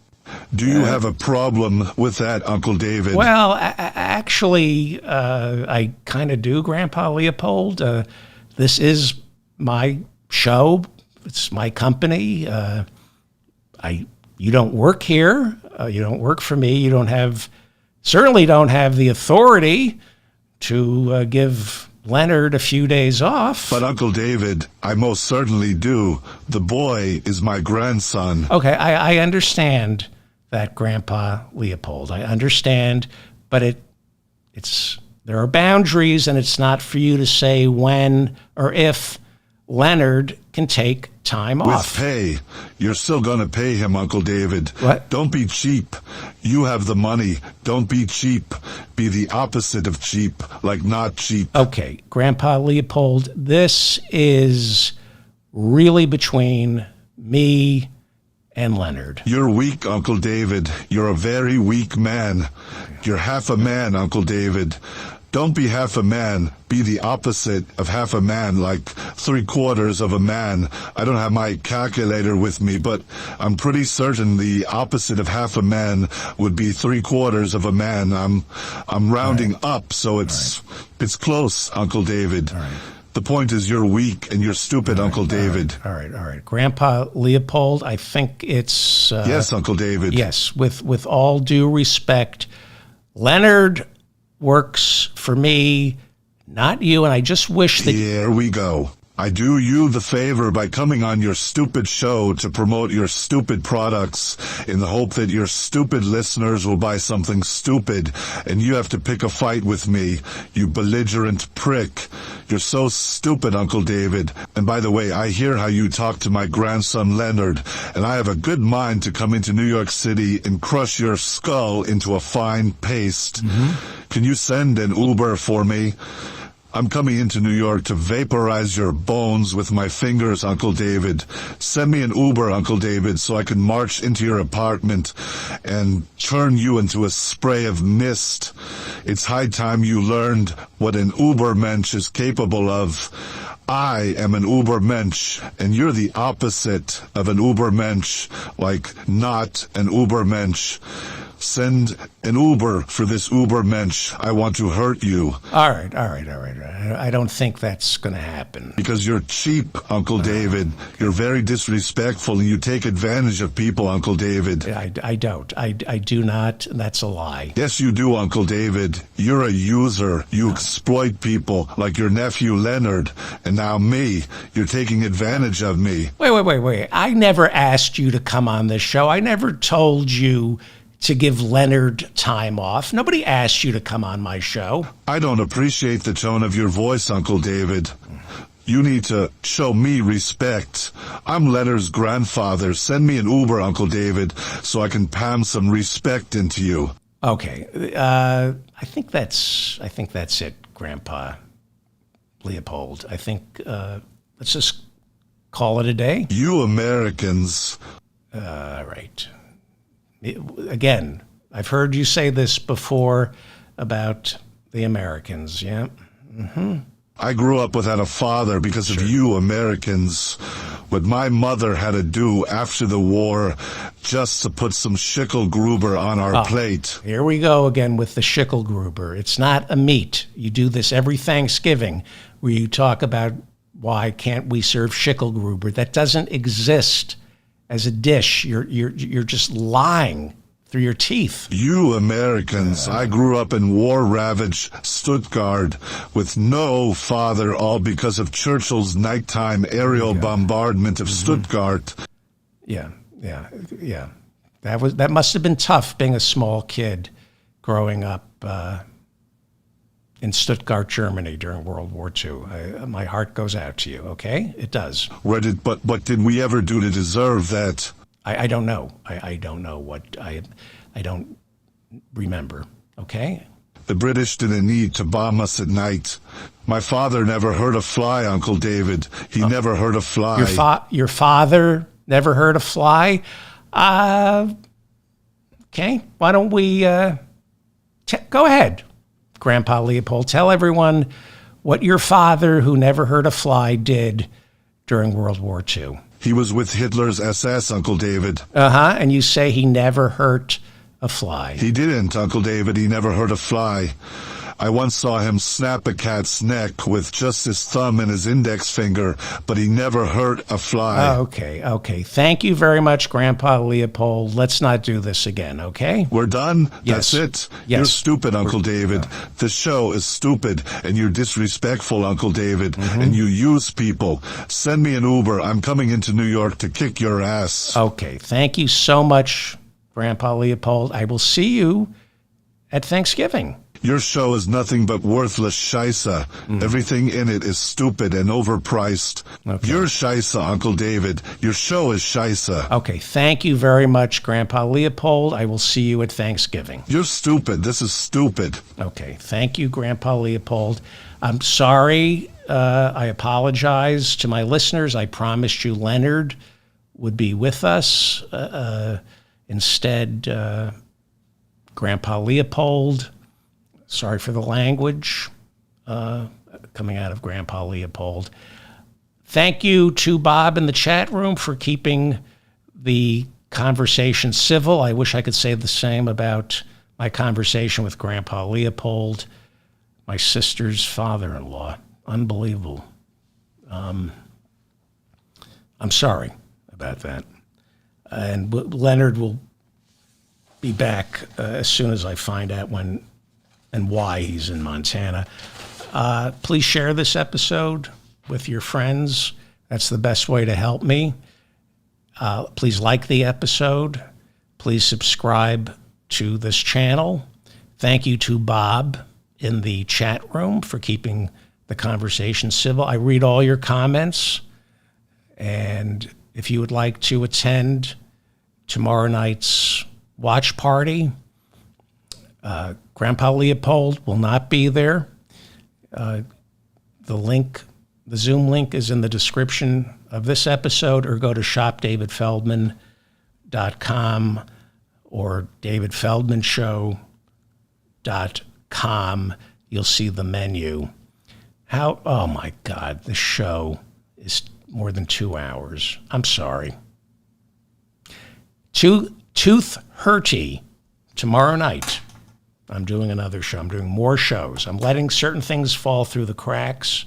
Do you have a problem with that, Uncle David? Well, actually, I kind of do, Grandpa Leopold. This is my show. It's my company. You don't work here. You don't work for me. You certainly don't have the authority to give Leonard a few days off. But Uncle David, I most certainly do. The boy is my grandson. Okay, I understand that, Grandpa Leopold. I understand, but there are boundaries, and it's not for you to say when or if Leonard can take time off. With pay. You're still going to pay him, Uncle David. What? Don't be cheap. You have the money. Don't be cheap. Be the opposite of cheap, like not cheap. Okay, Grandpa Leopold, this is really between me and Leonard. You're weak, Uncle David. You're a very weak man. You're half a man, Uncle David. Don't be half a man. Be the opposite of half a man, like 3/4 of a man. I don't have my calculator with me, but I'm pretty certain the opposite of half a man would be 3/4 of a man. I'm rounding up, so it's close, Uncle David. The point is you're weak and you're stupid, Uncle David. All right. Grandpa Leopold, I think it's... yes, Uncle David. Yes, with all due respect, Leonard works for me, not you, and I just wish that... Here we go. I do you the favor by coming on your stupid show to promote your stupid products in the hope that your stupid listeners will buy something stupid, and you have to pick a fight with me, you belligerent prick. You're so stupid, Uncle David. And by the way, I hear how you talk to my grandson Leonard, and I have a good mind to come into New York City and crush your skull into a fine paste. Can you send an Uber for me? I'm coming into New York to vaporize your bones with my fingers, Uncle David. Send me an Uber, Uncle David, so I can march into your apartment and turn you into a spray of mist. It's high time you learned what an Ubermensch is capable of. I am an Ubermensch, and you're the opposite of an Ubermensch, like not an Ubermensch. Send an Uber for this Ubermensch. I want to hurt you. All right. I don't think that's going to happen. Because you're cheap, Uncle David. You're very disrespectful, and you take advantage of people, Uncle David. I don't. I do not. That's a lie. Yes, you do, Uncle David. You're a user. You exploit people like your nephew Leonard. And now me. You're taking advantage of me. Wait. I never asked you to come on this show. I never told you to give Leonard time off. Nobody asked you to come on my show. I don't appreciate the tone of your voice, Uncle David. You need to show me respect. I'm Leonard's grandfather. Send me an Uber, Uncle David, so I can palm some respect into you. Okay. I think that's it, Grandpa Leopold. I think let's just call it a day. You Americans. Right. Again, I've heard you say this before about the Americans, yeah? I grew up without a father because of you Americans. What my mother had to do after the war just to put some Schicklgruber on our plate. Here we go again with the Schicklgruber. It's not a meat. You do this every Thanksgiving where you talk about why can't we serve Schicklgruber. That doesn't exist as a dish. You're just lying through your teeth. You Americans, I grew up in war-ravaged Stuttgart with no father, all because of Churchill's nighttime aerial bombardment of Stuttgart. Yeah. That must have been tough being a small kid growing up in Stuttgart, Germany during World War II. My heart goes out to you, okay? It does. What did we ever do to deserve that? I don't know. I don't know what I don't remember, okay? The British didn't need to bomb us at night. My father never hurt a fly, Uncle David. He never hurt a fly. Your father never hurt a fly? Okay, why don't we... go ahead, Grandpa Leopold. Tell everyone what your father, who never hurt a fly, did during World War II. He was with Hitler's SS, Uncle David. And you say he never hurt a fly. He didn't, Uncle David. He never hurt a fly. I once saw him snap a cat's neck with just his thumb and his index finger, but he never hurt a fly. Okay. Thank you very much, Grandpa Leopold. Let's not do this again, okay? We're done? Yes. That's it? Yes. You're stupid, Uncle David. This show is stupid, and you're disrespectful, Uncle David, and you use people. Send me an Uber. I'm coming into New York to kick your ass. Okay, thank you so much, Grandpa Leopold. I will see you at Thanksgiving. Your show is nothing but worthless scheisse. Everything in it is stupid and overpriced. Okay. You're scheisse, Uncle David. Your show is scheisse. Okay, thank you very much, Grandpa Leopold. I will see you at Thanksgiving. You're stupid. This is stupid. Okay, thank you, Grandpa Leopold. I'm sorry. I apologize to my listeners. I promised you Leonard would be with us. Instead, Grandpa Leopold. Sorry for the language coming out of Grandpa Leopold. Thank you to Bob in the chat room for keeping the conversation civil. I wish I could say the same about my conversation with Grandpa Leopold, my sister's father-in-law. Unbelievable. I'm sorry about that. And Leonard will be back as soon as I find out when and why he's in Montana. Please share this episode with your friends. That's the best way to help me. Please like the episode. Please subscribe to this channel. Thank you to Bob in the chat room for keeping the conversation civil. I read all your comments. And if you would like to attend tomorrow night's watch party, Grandpa Leopold will not be there. The Zoom link is in the description of this episode, or go to shopdavidfeldman.com or davidfeldmanshow.com. You'll see the menu. Oh my God, the show is more than 2 hours. I'm sorry. Tooth Hurty tomorrow night. I'm doing another show. I'm doing more shows. I'm letting certain things fall through the cracks,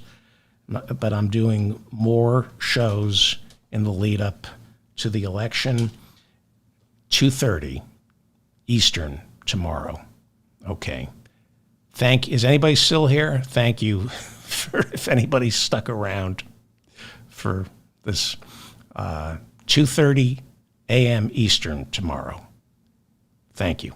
but I'm doing more shows in the lead up to the election. 2:30 Eastern tomorrow. Okay. Is anybody still here? Thank you if anybody's stuck around for this 2:30 a.m. Eastern tomorrow. Thank you.